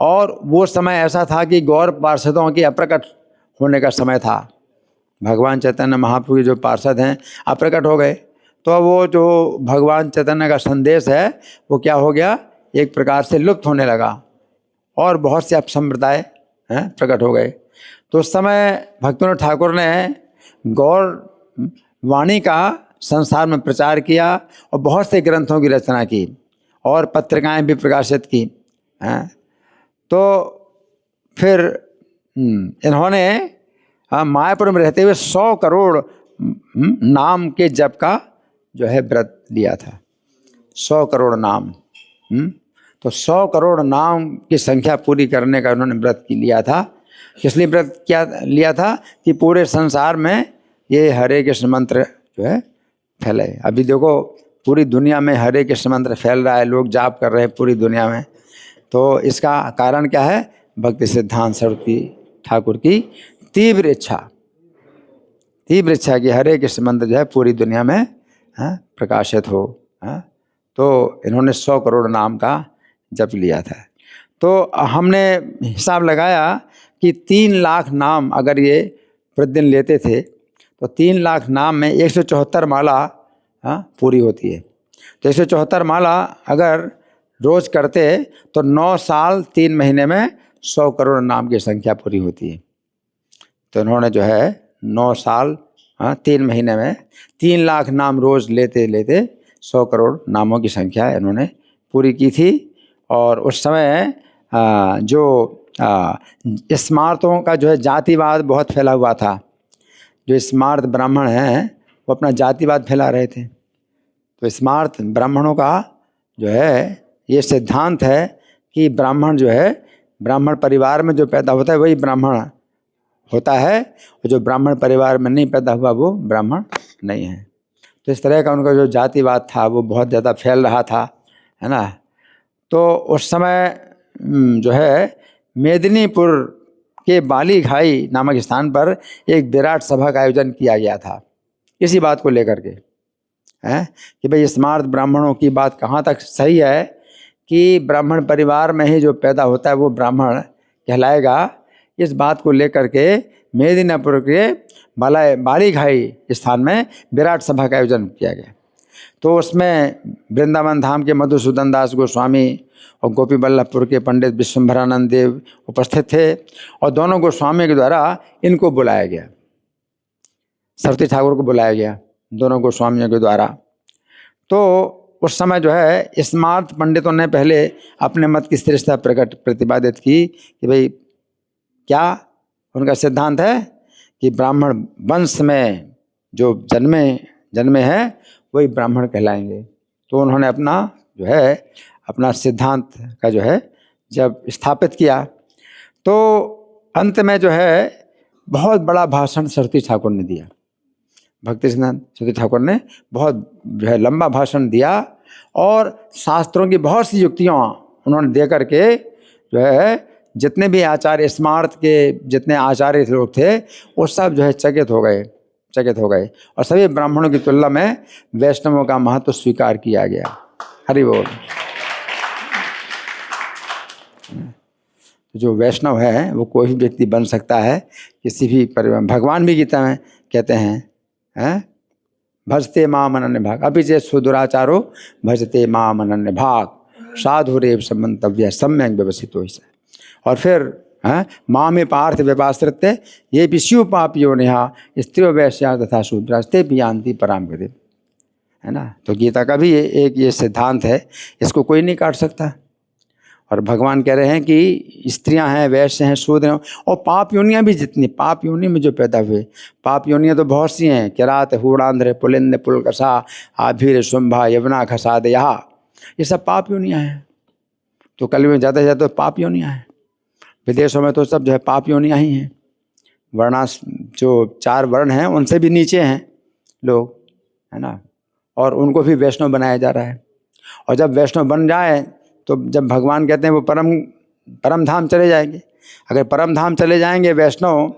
और वो समय ऐसा था कि गौर पार्षदों की अप्रकट होने का समय था। भगवान चैतन्य महाप्रभु के जो पार्षद हैं अप्रकट हो गए, तो वो जो भगवान चैतन्य का संदेश है वो क्या हो गया, एक प्रकार से लुप्त होने लगा, और बहुत से अपसंप्रदाय हैं प्रकट हो गए। तो उस समय भक्तिविनोद ठाकुर ने गौर वाणी का संसार में प्रचार किया और बहुत से ग्रंथों की रचना की और पत्रिकाएं भी प्रकाशित की, हैं। तो फिर इन्होंने मायापुर में रहते हुए 100 करोड़ नाम के जप का जो है व्रत लिया था। 100 करोड़ नाम, तो 100 करोड़ नाम की संख्या पूरी करने का उन्होंने व्रत की लिया था। इसलिए व्रत क्या लिया था कि पूरे संसार में ये हरे कृष्ण मंत्र जो है फैले। अभी देखो पूरी दुनिया में हरे कृष्ण मंत्र फैल रहा है, लोग जाप कर रहे हैं पूरी दुनिया में। तो इसका कारण क्या है? भक्ति सिद्धांत सरस्वती ठाकुर की तीव्र इच्छा कि हरे कृष्ण मंत्र जो है पूरी दुनिया में प्रकाशित हो। तो इन्होंने 100 करोड़ नाम का जप लिया था। तो हमने हिसाब लगाया कि 3 लाख नाम अगर ये प्रतिदिन लेते थे तो 3 लाख नाम में 174 माला पूरी होती है। तो 174 माला अगर रोज करते तो 9 साल 3 महीने में 100 करोड़ नाम की संख्या पूरी होती है। तो इन्होंने जो है 9 साल 3 महीने में 3 लाख नाम रोज लेते लेते 100 करोड़ नामों की संख्या इन्होंने पूरी की थी। और उस समय जो स्मार्तों का जो है जातिवाद बहुत फैला हुआ था। जो स्मार्त ब्राह्मण हैं वो अपना जातिवाद फैला रहे थे। तो स्मार्त ब्राह्मणों का जो है ये सिद्धांत है कि ब्राह्मण जो है ब्राह्मण परिवार में जो पैदा होता है वही ब्राह्मण होता है, और जो ब्राह्मण परिवार में नहीं पैदा हुआ वो ब्राह्मण नहीं है। तो इस तरह का उनका जो जातिवाद था वो बहुत ज़्यादा फैल रहा था, है ना। तो उस समय जो है मेदिनीपुर के बाली घाई नामक स्थान पर एक विराट सभा का आयोजन किया गया था इसी बात को लेकर के, हैं, कि भाई स्मार्त ब्राह्मणों की बात कहाँ तक सही है कि ब्राह्मण परिवार में ही जो पैदा होता है वो ब्राह्मण कहलाएगा। इस बात को लेकर के मेदिनीपुर के बाली घाई स्थान में विराट सभा का आयोजन किया गया। तो उसमें वृंदावन धाम के मधुसूदन दास गोस्वामी और गोपी बल्लभपुर के पंडित विश्वम्भरानंद देव उपस्थित थे, और दोनों गोस्वामी के द्वारा इनको बुलाया गया, सरस्वती ठाकुर को बुलाया गया दोनों गोस्वामियों के द्वारा। तो उस समय जो है स्मार्त पंडितों ने पहले अपने मत की श्रेष्ठता प्रतिपादित की कि भाई क्या उनका सिद्धांत है कि ब्राह्मण वंश में जो जन्मे हैं वही ब्राह्मण कहलाएंगे। तो उन्होंने अपना जो है अपना सिद्धांत का जो है जब स्थापित किया, तो अंत में जो है बहुत बड़ा भाषण सरस्वती ठाकुर ने दिया। भक्ति सिद्धांत सरस्वती ठाकुर ने बहुत जो है लंबा भाषण दिया, और शास्त्रों की बहुत सी युक्तियाँ उन्होंने दे करके जो है जितने भी आचार्य स्मार्त के जितने आचार्य लोग थे वो सब जो है चकित हो गए, और सभी ब्राह्मणों की तुलना में वैष्णवों का महत्व स्वीकार किया गया। हरि बोल। जो वैष्णव है वो कोई भी व्यक्ति बन सकता है, किसी भी परिवार। भगवान भी गीता में कहते हैं भजते माम अनन्य भाग, अभी जे सुदुराचारो भजते माम अनन्य भाग, साधुरेव समन्तव्य सम्यक व्यवसितो। और फिर माँ में पार्थ व्यपाश्रित्य ये विष्यु पापियो नेहा स्त्रियो वैश्या तथा शूद्रास्ते भी यान्ति पराम गति, है ना। तो गीता का भी एक ये सिद्धांत है, इसको कोई नहीं काट सकता। और भगवान कह रहे हैं कि स्त्रियां हैं, वैश्य हैं, शूद्र हैं, और पाप योनियाँ भी जितनी, पाप योनि में जो पैदा हुए, पाप योनियाँ तो बहुत सी हैं। किरात, हूणांध्र, पुलिंद, पुलकसा, आभीर, शुंभा, यवना, खसाद, यहाँ, ये सब पाप योनियाँ हैं। तो कल में ज़्यादा से ज़्यादा पाप योनियाँ हैं। विदेशों में तो सब जो है पाप योनियाँ ही हैं। वर्णास जो 4 वर्ण हैं उनसे भी नीचे हैं लोग, है ना। और उनको भी वैष्णव बनाया जा रहा है। और जब वैष्णव बन जाए तो जब भगवान कहते हैं वो परम धाम चले जाएंगे। अगर परम धाम चले जाएंगे वैष्णव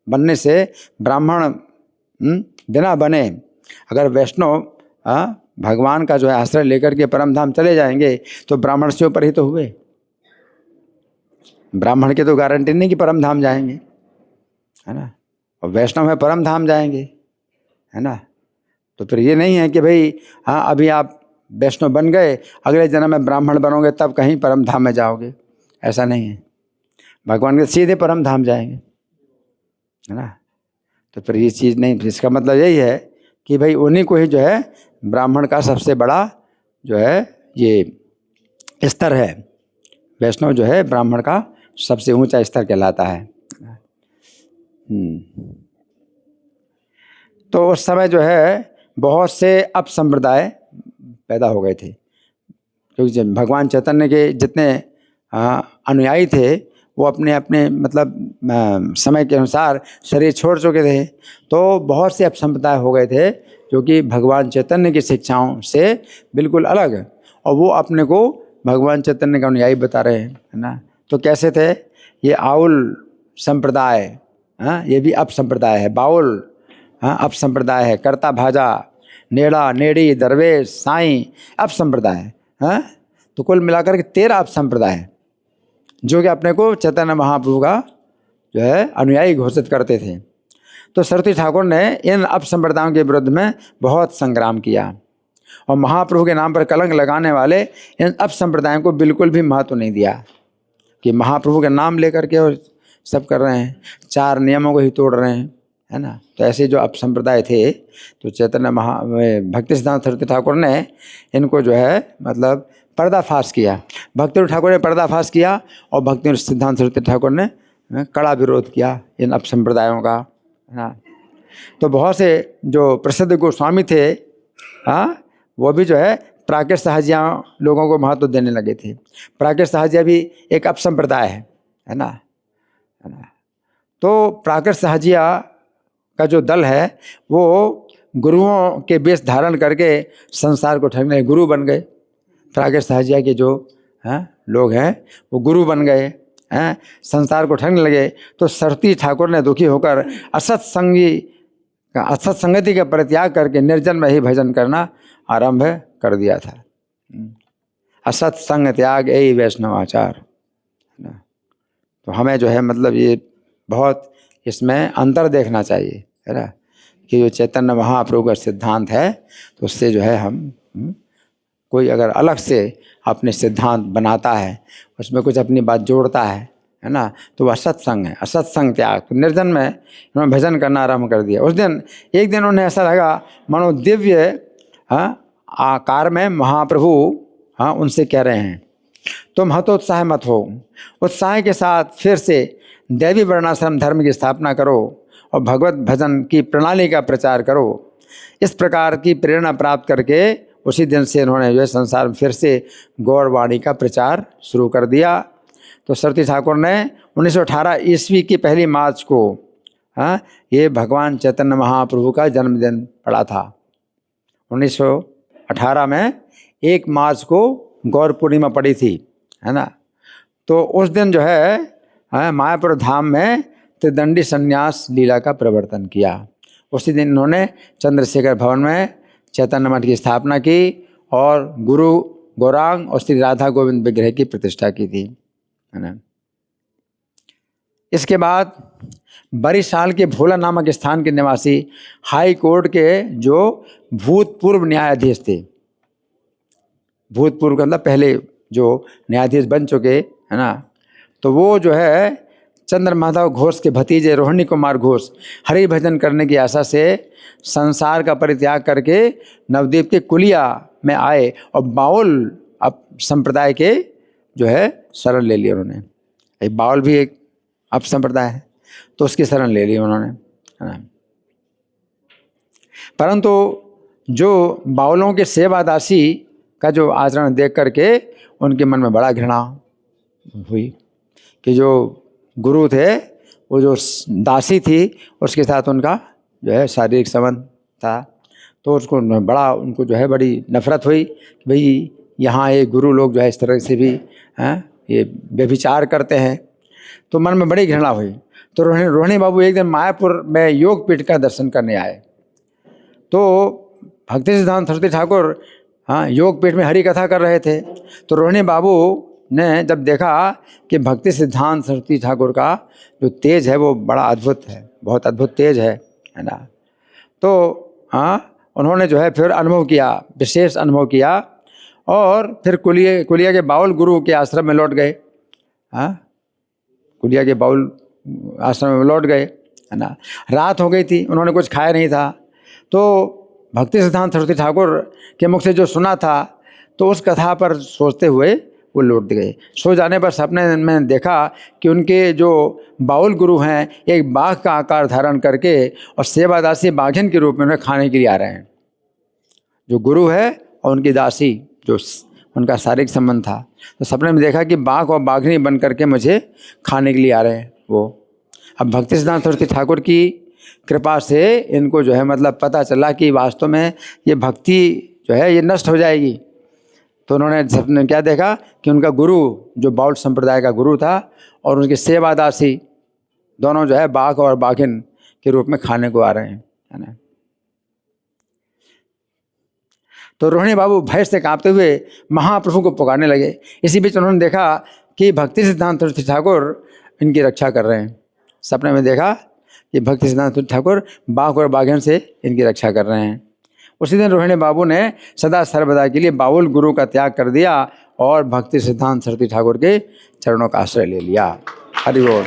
बनने से, ब्राह्मण बिना बने अगर वैष्णव भगवान का जो है आश्रय लेकर के परम धाम चले जाएंगे तो ब्राह्मण से ऊपर ही तो हुए। ब्राह्मण की तो गारंटी नहीं कि परम धाम जाएंगे, है ना। और वैष्णव है परम धाम जाएंगे, है ना। तो फिर ये नहीं है कि भाई अभी आप वैष्णव बन गए, अगले जन्म में ब्राह्मण बनोगे तब कहीं परम धाम में जाओगे, ऐसा नहीं है। भगवान के सीधे परम धाम जाएंगे, है ना। तो फिर ये चीज़ नहीं, इसका मतलब यही है कि भाई उन्हीं को ही जो है ब्राह्मण का सबसे बड़ा जो है ये स्तर है। वैष्णव जो है ब्राह्मण का सबसे ऊंचा स्तर कहलाता है। तो उस समय जो है बहुत से अपसंप्रदाय पैदा हो गए थे, क्योंकि भगवान चैतन्य के जितने अनुयायी थे वो अपने अपने मतलब समय के अनुसार शरीर छोड़ चुके थे। तो बहुत से अपसंप्रदाय हो गए थे जो कि भगवान चैतन्य की शिक्षाओं से बिल्कुल अलग, और वो अपने को भगवान चैतन्य का अनुयायी बता रहे हैं, है ना। तो कैसे थे ये? आउल संप्रदाय, ये भी अपसंप्रदाय है। बाउल अपसंप्रदाय है। कर्ता भाजा, नेड़ा, नेड़ी, दरवेश, साईं अपसंप्रदाय है। तो कुल मिलाकर के 13 अपसंप्रदाय है जो कि अपने को चैतन्य महाप्रभु का जो है अनुयायी घोषित करते थे। तो सरस्वती ठाकुर ने इन अपसंप्रदायों के विरुद्ध में बहुत संग्राम किया, और महाप्रभु के नाम पर कलंक लगाने वाले इन अपसंप्रदायों को बिल्कुल भी महत्व नहीं दिया कि महाप्रभु के नाम लेकर के और सब कर रहे हैं, 4 नियमों को ही तोड़ रहे हैं, है ना। तो ऐसे जो अपसंप्रदाय थे, तो चैतन्य भक्ति सिद्धांत सरस्वती ठाकुर ने इनको जो है मतलब पर्दाफाश किया। भक्ति ठाकुर ने पर्दाफाश किया और भक्ति सिद्धांत सरस्वती ठाकुर ने कड़ा विरोध किया इन अपसंप्रदायों का, है ना। तो बहुत से जो प्रसिद्ध गोस्वामी थे वो भी जो है प्राकृत सहजिया लोगों को महत्व देने लगे थे। प्राकृत सहजिया भी एक अपसंप्रदाय है ना। तो प्राकृत सहजिया का जो दल है वो गुरुओं के वेश धारण करके संसार को ठगने, गुरु बन गए। प्राकृत सहजिया के जो लोग हैं वो गुरु बन गए, संसार को ठगने लगे। तो सरस्वती ठाकुर ने दुखी होकर असत संगति का परित्याग करके निर्जन में ही भजन करना आरंभ कर दिया था। असत संग त्याग यही वैष्णव आचार, है ना। तो हमें जो है मतलब ये बहुत इसमें अंतर देखना चाहिए, है ना, कि जो चैतन्य महाप्रभु का सिद्धांत है तो उससे जो है हम कोई अगर अलग से अपने सिद्धांत बनाता है, उसमें कुछ अपनी बात जोड़ता है ना, तो वह सत्संग है। असत्संग त्याग। तो निर्जन में उन्होंने भजन करना आरम्भ कर दिया। उस दिन एक दिन उन्हें ऐसा लगा मानो दिव्य आकार में महाप्रभु उनसे कह रहे हैं तुम हतोत्साह मत हो, उत्साह के साथ फिर से दैवी वर्णाश्रम धर्म की स्थापना करो और भगवत भजन की प्रणाली का प्रचार करो। इस प्रकार की प्रेरणा प्राप्त करके उसी दिन से इन्होंने जो है संसार में फिर से गौरवाणी का प्रचार शुरू कर दिया। तो सरस्वती ठाकुर ने 1918 ईस्वी की 1 मार्च को ये भगवान चैतन्य महाप्रभु का जन्मदिन पड़ा था। 1918 में 1 मार्च को गौर पूर्णिमा पड़ी थी, है ना। तो उस दिन जो है मायापुर धाम में त्रिदंडी संन्यास लीला का प्रवर्तन किया। उसी दिन इन्होंने चंद्रशेखर भवन में चैतन्य मठ की स्थापना की और गुरु गौरांग और श्री राधा गोविंद विग्रह की प्रतिष्ठा की थी, है ना। इसके बाद बरिशाल के भोला नामक स्थान के निवासी हाई कोर्ट के जो भूतपूर्व न्यायाधीश थे, भूतपूर्व का मतलब पहले जो न्यायाधीश बन चुके, है ना, तो वो जो है चंद्र माधव घोष के भतीजे रोहिणी कुमार घोष हरि भजन करने की आशा से संसार का परित्याग करके नवद्वीप के कुलिया में आए और बाउल अब संप्रदाय के जो है शरण ले लिया उन्होंने। एक बाउल भी एक अब संप्रदाय है, तो उसकी शरण ले ली उन्होंने, है ना। परंतु जो बाउलों के सेवादासी का जो आचरण देख करके उनके मन में बड़ा घृणा हुई कि जो गुरु थे वो जो दासी थी उसके साथ उनका जो है शारीरिक संबंध था, तो उसको बड़ा उनको जो है बड़ी नफरत हुई कि भाई यहाँ ये गुरु लोग जो है इस तरह से भी हैं ये व्यभिचार करते हैं, तो मन में बड़ी घृणा हुई। तो रोहिणी बाबू एक दिन मायापुर में योग पीठ का दर्शन करने आए, तो भक्ति सिद्धांत सरस्वती ठाकुर योग पीठ में हरि कथा कर रहे थे। तो रोहिणी बाबू ने जब देखा कि भक्ति सिद्धांत सरस्वती ठाकुर का जो तेज है वो बड़ा अद्भुत है, बहुत अद्भुत तेज है ना, तो उन्होंने जो है फिर अनुभव किया, विशेष अनुभव किया, और फिर कुलिया के बाउल गुरु के आश्रम में लौट गए। कुलिया के बाउल आश्रम में लौट गए, है ना। रात हो गई थी, उन्होंने कुछ खाया नहीं था, तो भक्ति सिद्धांत सरस्वती ठाकुर के मुख से जो सुना था तो उस कथा पर सोचते हुए वो लौट गए। सो जाने पर सपने में देखा कि उनके जो बाउल गुरु हैं एक बाघ का आकार धारण करके और सेवादासी बाघिन के रूप में उन्हें खाने के लिए आ रहे हैं। जो गुरु है और उनकी दासी जो उनका शारीरिक संबंध था, तो सपने में देखा कि बाघ और बाघिनी बन करके मुझे खाने के लिए आ रहे हैं वो। अब भक्ति सिद्धांत सरस्वती ठाकुर की कृपा से इनको जो है मतलब पता चला कि वास्तव में ये भक्ति जो है ये नष्ट हो जाएगी। तो उन्होंने सपने क्या देखा कि उनका गुरु जो बाउल संप्रदाय का गुरु था और उनके सेवादासी दोनों जो है बाघ और बाघिन के रूप में खाने को आ रहे हैं, है ना। तो रोहिणी बाबू भय से कांपते हुए महाप्रभु को पुकारने लगे। इसी बीच उन्होंने देखा कि भक्ति सिद्धांत सरस्वती ठाकुर इनकी रक्षा कर रहे हैं। सपने में देखा कि भक्ति सिद्धांत सरस्वती ठाकुर बाघ और बाघिन से इनकी रक्षा कर रहे हैं। उसी दिन रोहिणी बाबू ने सदा सर्वदा के लिए बाउल गुरु का त्याग कर दिया और भक्ति सिद्धांत सरस्वती ठाकुर के चरणों का आश्रय ले लिया। हरि बोल।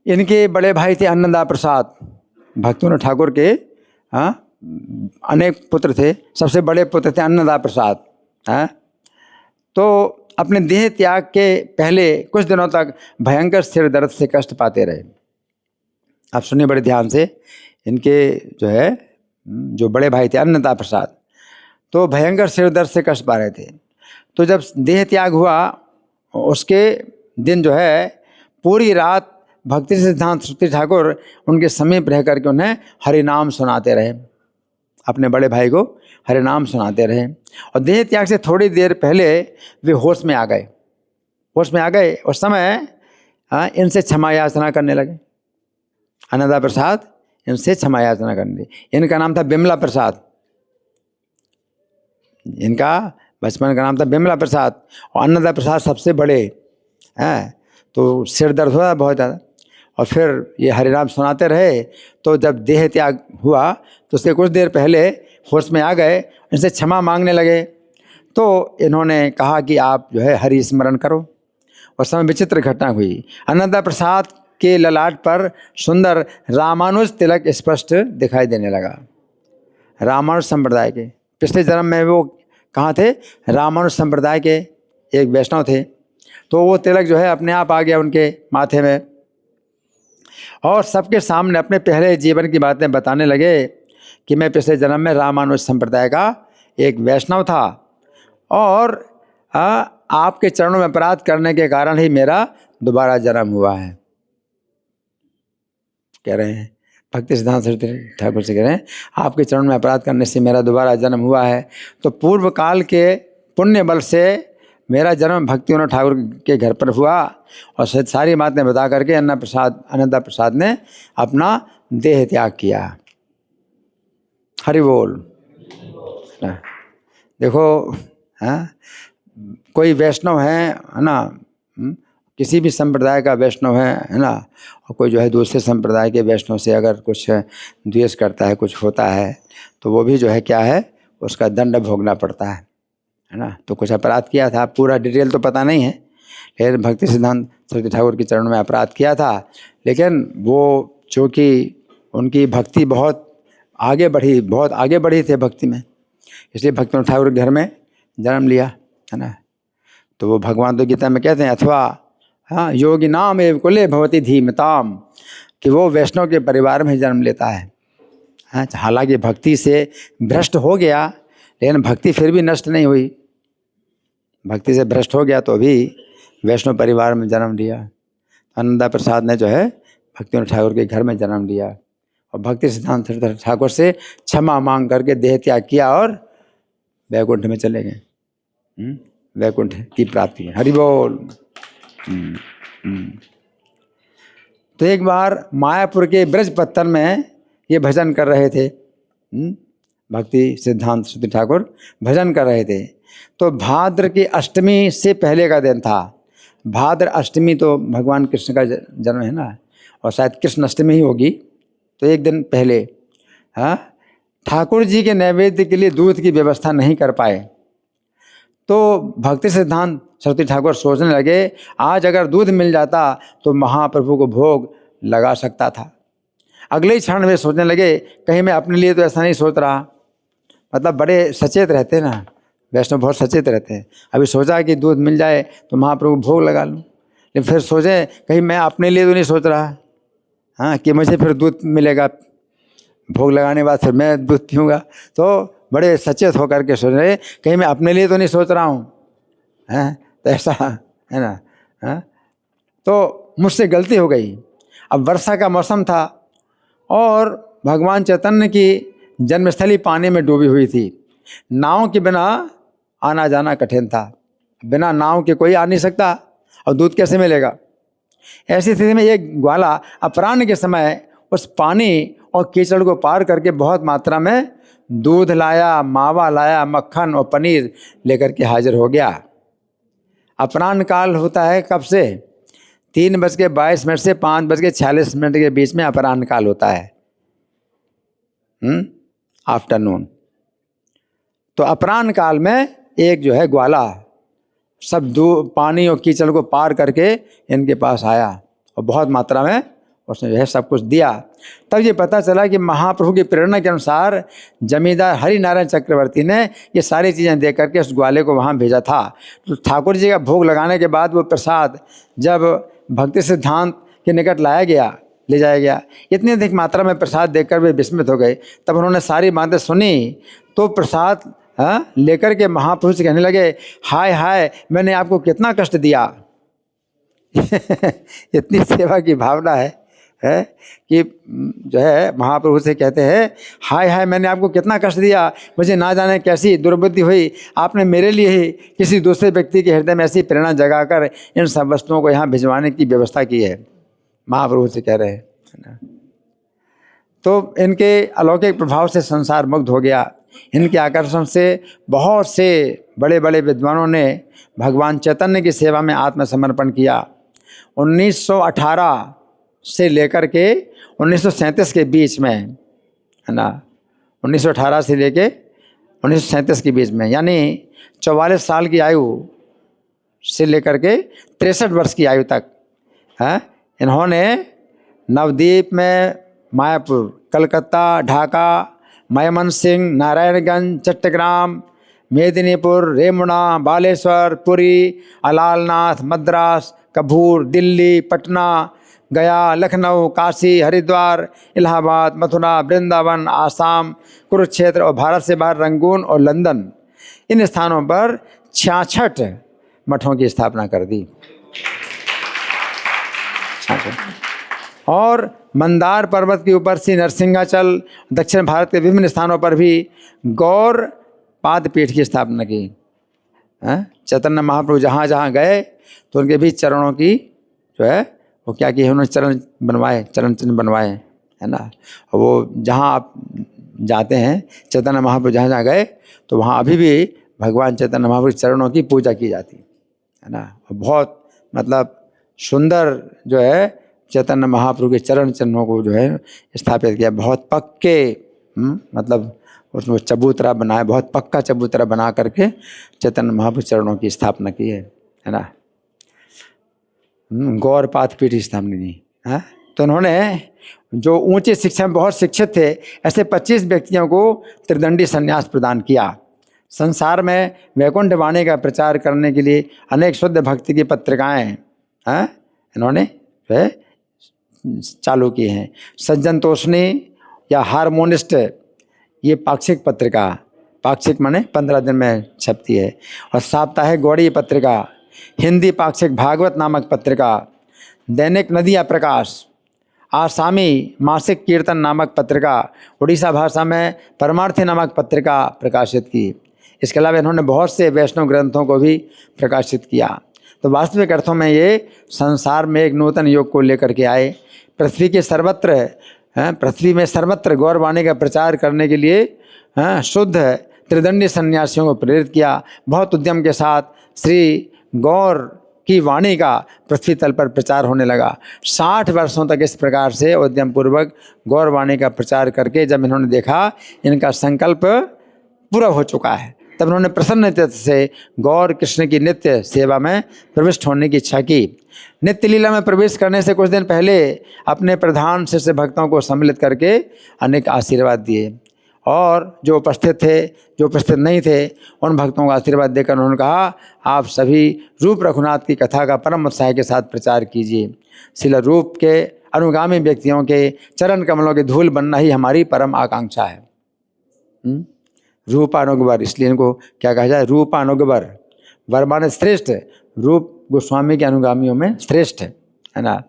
इनके बड़े भाई थे अन्नदा प्रसाद। भक्तिविनोद ठाकुर के अनेक पुत्र थे, सबसे बड़े पुत्र थे अन्नदा प्रसाद। तो अपने देह त्याग के पहले कुछ दिनों तक भयंकर सिर दर्द से कष्ट पाते रहे। आप सुनिए बड़े ध्यान से, इनके जो है जो बड़े भाई थे अन्नदा प्रसाद, तो भयंकर सिर दर्द से कष्ट पा रहे थे। तो जब देह त्याग हुआ उसके दिन जो है पूरी रात भक्ति सिद्धांत सरस्वती ठाकुर उनके समीप रह करके उन्हें हरि नाम सुनाते रहे, अपने बड़े भाई को हरि नाम सुनाते रहे। और देह त्याग से थोड़ी देर पहले वे होश में आ गए। होश में आ गए उस समय इनसे क्षमा याचना करने लगे। अन्नदा प्रसाद इनसे क्षमा याचना करने लगे। इनका नाम था बिमला प्रसाद, इनका बचपन का नाम था बिमला प्रसाद, और अन्नदा प्रसाद सबसे बड़े हैं। तो सिर दर्द हुआ बहुत ज़्यादा, और फिर ये हरिनाम सुनाते रहे। तो जब देह त्याग हुआ तो उसके कुछ देर पहले होश में आ गए, इनसे क्षमा मांगने लगे। तो इन्होंने कहा कि आप जो है हरि स्मरण करो। उस समय विचित्र घटना हुई। अन्नदा प्रसाद के ललाट पर सुंदर रामानुज तिलक स्पष्ट दिखाई देने लगा। रामानुज संप्रदाय के, पिछले जन्म में वो कहाँ थे? रामानुज संप्रदाय के एक वैष्णव थे। तो वो तिलक जो है अपने आप आ गया उनके माथे में, और सबके सामने अपने पहले जीवन की बातें बताने लगे कि मैं पिछले जन्म में रामानुज संप्रदाय का एक वैष्णव था, और आपके चरणों में अपराध करने के कारण ही मेरा दोबारा जन्म हुआ है। कह रहे हैं भक्ति सिद्धांत सरस्वती ठाकुर से, कह रहे हैं आपके चरणों में अपराध करने से मेरा दोबारा जन्म हुआ है। तो पूर्व काल के पुण्य बल से मेरा जन्म भक्तिविनोद ठाकुर के घर पर हुआ, और सारी बातें बता करके अन्नदा प्रसाद ने अपना देह त्याग किया। हरि बोल। देखो, हाँ, कोई वैष्णव है ना, किसी भी संप्रदाय का वैष्णव है ना, और कोई जो है दूसरे संप्रदाय के वैष्णव से अगर कुछ द्वेष करता है, कुछ होता है, तो वो भी जो है क्या है, उसका दंड भोगना पड़ता है ना। तो कुछ अपराध किया था, पूरा डिटेल तो पता नहीं है, लेकिन भक्ति सिद्धांत सरस्वती ठाकुर के चरणों में अपराध किया था। लेकिन वो चूँकि उनकी भक्ति बहुत आगे बढ़ी थे भक्ति में, इसलिए भक्ति ठाकुर के घर में जन्म लिया, है ना। तो वो भगवान तो गीता में कहते हैं, अथवा हाँ योगी नाम एव कुले भवती धीमताम, कि वो वैष्णव के परिवार में जन्म लेता है। हाँ, हालांकि भक्ति से भ्रष्ट हो गया, लेकिन भक्ति फिर भी नष्ट नहीं हुई। भक्ति से भ्रष्ट हो गया तो भी वैष्णव परिवार में जन्म लिया। आनंदा प्रसाद ने जो है भक्ति ठाकुर के घर में जन्म लिया और भक्ति सिद्धांत ठाकुर से क्षमा मांग करके देह त्याग किया और वैकुंठ में चले गए। वैकुंठ की प्राप्ति है। हरि बोल। तो एक बार मायापुर के ब्रज पत्तन में ये भजन कर रहे थे। भक्ति सिद्धांत सरस्वती ठाकुर भजन कर रहे थे। तो भाद्र की अष्टमी से पहले का दिन था। भाद्र अष्टमी तो भगवान कृष्ण का जन्म है ना, और शायद कृष्ण अष्टमी ही होगी, तो एक दिन पहले। हाँ, ठाकुर जी के नैवेद्य के लिए दूध की व्यवस्था नहीं कर पाए। तो भक्ति सिद्धांत सरस्वती ठाकुर सोचने लगे, आज अगर दूध मिल जाता तो महाप्रभु को भोग लगा सकता था। अगले ही क्षण वे सोचने लगे, कहीं मैं अपने लिए तो ऐसा नहीं सोच रहा। मतलब बड़े सचेत रहते हैं ना, वैष्णव बहुत सचेत रहते हैं। अभी सोचा कि दूध मिल जाए तो महाप्रभु भोग लगा लूँ, लेकिन फिर सोचे कहीं मैं अपने लिए तो नहीं सोच रहा, हाँ, कि मुझे फिर दूध मिलेगा, भोग लगाने के बाद फिर मैं दूध पीऊँगा। तो बड़े सचेत होकर के सोच रहे, कहीं मैं अपने लिए तो नहीं सोच रहा हूँ, हैं, तो ऐसा है ना। हाँ, तो मुझसे गलती हो गई। अब वर्षा का मौसम था और भगवान चैतन्य की जन्मस्थली पानी में डूबी हुई थी। नाव के बिना आना जाना कठिन था, बिना नाव के कोई आ नहीं सकता, और दूध कैसे मिलेगा। ऐसी स्थिति में एक ग्वाला अपराह्न के समय उस पानी और कीचड़ को पार करके बहुत मात्रा में दूध लाया, मावा लाया, मक्खन और पनीर लेकर के हाजिर हो गया। अपराह्न काल होता है कब से? 3:22 से 5:46 के बीच में अपराह्न काल होता है, आफ्टरनून। तो अपराह्न काल में एक जो है ग्वाला सब पानी और कीचड़ को पार करके इनके पास आया और बहुत मात्रा में उसने जो है सब कुछ दिया। तब ये पता चला कि महाप्रभु की प्रेरणा के अनुसार जमींदार हरि नारायण चक्रवर्ती ने ये सारी चीज़ें दे करके उस ग्वाले को वहाँ भेजा था। तो ठाकुर जी का भोग लगाने के बाद वो प्रसाद जब भक्ति सिद्धांत के निकट ले जाया गया, इतनी अधिक मात्रा में प्रसाद देखकर वे विस्मित हो गए। तब उन्होंने सारी बातें सुनी तो प्रसाद लेकर के महाप्रभु से कहने लगे, हाय हाय मैंने आपको कितना कष्ट दिया। इतनी सेवा की भावना है कि जो है महाप्रभु से कहते हैं, हाय हाय मैंने आपको कितना कष्ट दिया, मुझे ना जाने कैसी दुर्बुद्धि हुई, आपने मेरे लिए ही किसी दूसरे व्यक्ति के हृदय में ऐसी प्रेरणा जगाकर इन सब वस्तुओं को यहाँ भिजवाने की व्यवस्था की है। महाप्रभु से कह रहे हैं। तो इनके अलौकिक प्रभाव से संसार मुग्ध हो गया। इनके आकर्षण से बहुत से बड़े बड़े विद्वानों ने भगवान चैतन्य की सेवा में आत्मसमर्पण किया। 1918 से लेकर के 1937 के बीच में, है ना, 1918 से लेके 1937 के बीच में, यानी 44 साल की आयु से लेकर के 63 वर्ष की आयु तक इन्होंने नवद्वीप में, मायापुर, कलकत्ता, ढाका, मयमनसिंह, नारायणगंज, चट्टग्राम, मेदिनीपुर, रेमुणा, बालेश्वर, पुरी, अलालनाथ, मद्रास, कपूर, दिल्ली, पटना, गया, लखनऊ, काशी, हरिद्वार, इलाहाबाद, मथुरा, वृंदावन, आसाम, कुरुक्षेत्र और भारत से बाहर रंगून और लंदन, इन स्थानों पर 66 मठों की स्थापना कर दी। और मंदार पर्वत के ऊपर से नरसिंहाचल, दक्षिण भारत के विभिन्न स्थानों पर भी गौर पाद पीठ की स्थापना की। चैतन्य महाप्रभु जहाँ जहाँ गए तो उनके भी चरणों की जो है वो क्या किए, उन्होंने चरण बनवाए, चरण चिन्ह बनवाए, है ना। और वो जहाँ आप जाते हैं, चैतन्य महाप्रभु जहाँ जहाँ गए तो वहाँ अभी भी भगवान चैतन्य महाप्रभु के चरणों की पूजा की जाती है ना। बहुत मतलब सुंदर जो है चैतन्य महाप्रभु के चरणों को जो है स्थापित किया, बहुत पक्के मतलब उसमें चबूतरा बनाया, बहुत पक्का चबूतरा बना करके चैतन्य महाप्रभु चरणों की स्थापना की है ना। गौर पाथ पीठ स्थापना की है। तो उन्होंने जो ऊंची शिक्षा में बहुत शिक्षित थे ऐसे 25 व्यक्तियों को त्रिदंडी संन्यास प्रदान किया। संसार में वैकुंठ वाणी का प्रचार करने के लिए अनेक शुद्ध भक्ति की पत्रिकाएं इन्होंने चालू की हैं। सज्जन तोषणी या हारमोनिस्ट, ये पाक्षिक पत्रिका, पाक्षिक माने 15 दिन में छपती है। और साप्ताहिक गौड़ी पत्रिका, हिंदी पाक्षिक भागवत नामक पत्रिका, दैनिक नदिया प्रकाश, आसामी मासिक कीर्तन नामक पत्रिका, उड़ीसा भाषा में परमार्थी नामक पत्रिका प्रकाशित की। इसके अलावा इन्होंने बहुत से वैष्णव ग्रंथों को भी प्रकाशित किया। तो वास्तविक अर्थों में ये संसार में एक नूतन युग को लेकर के आए। पृथ्वी में सर्वत्र गौरवाणी का प्रचार करने के लिए शुद्ध त्रिदंडी सन्यासियों को प्रेरित किया। बहुत उद्यम के साथ श्री गौर की वाणी का पृथ्वी तल पर प्रचार होने लगा। 60 वर्षों तक इस प्रकार से उद्यम पूर्वक गौर वाणी का प्रचार करके जब इन्होंने देखा इनका संकल्प पूरा हो चुका है, तब उन्होंने प्रसन्नता से गौर कृष्ण की नित्य सेवा में प्रविष्ट होने की इच्छा की। नित्य लीला में प्रवेश करने से कुछ दिन पहले अपने प्रधान शिष्य भक्तों को सम्मिलित करके अनेक आशीर्वाद दिए, और जो उपस्थित थे, जो उपस्थित नहीं थे, उन भक्तों को आशीर्वाद देकर उन्होंने कहा, आप सभी रूप रघुनाथ की कथा का परम उत्साह के साथ प्रचार कीजिए। श्रील रूप के अनुगामी व्यक्तियों के चरण कमलों की धूल बनना ही हमारी परम आकांक्षा है। रूपानुगवर, इसलिए इनको क्या कहा जाए, रूपानुगवर। वर माने श्रेष्ठ, रूप गोस्वामी के अनुगामियों में श्रेष्ठ है ना।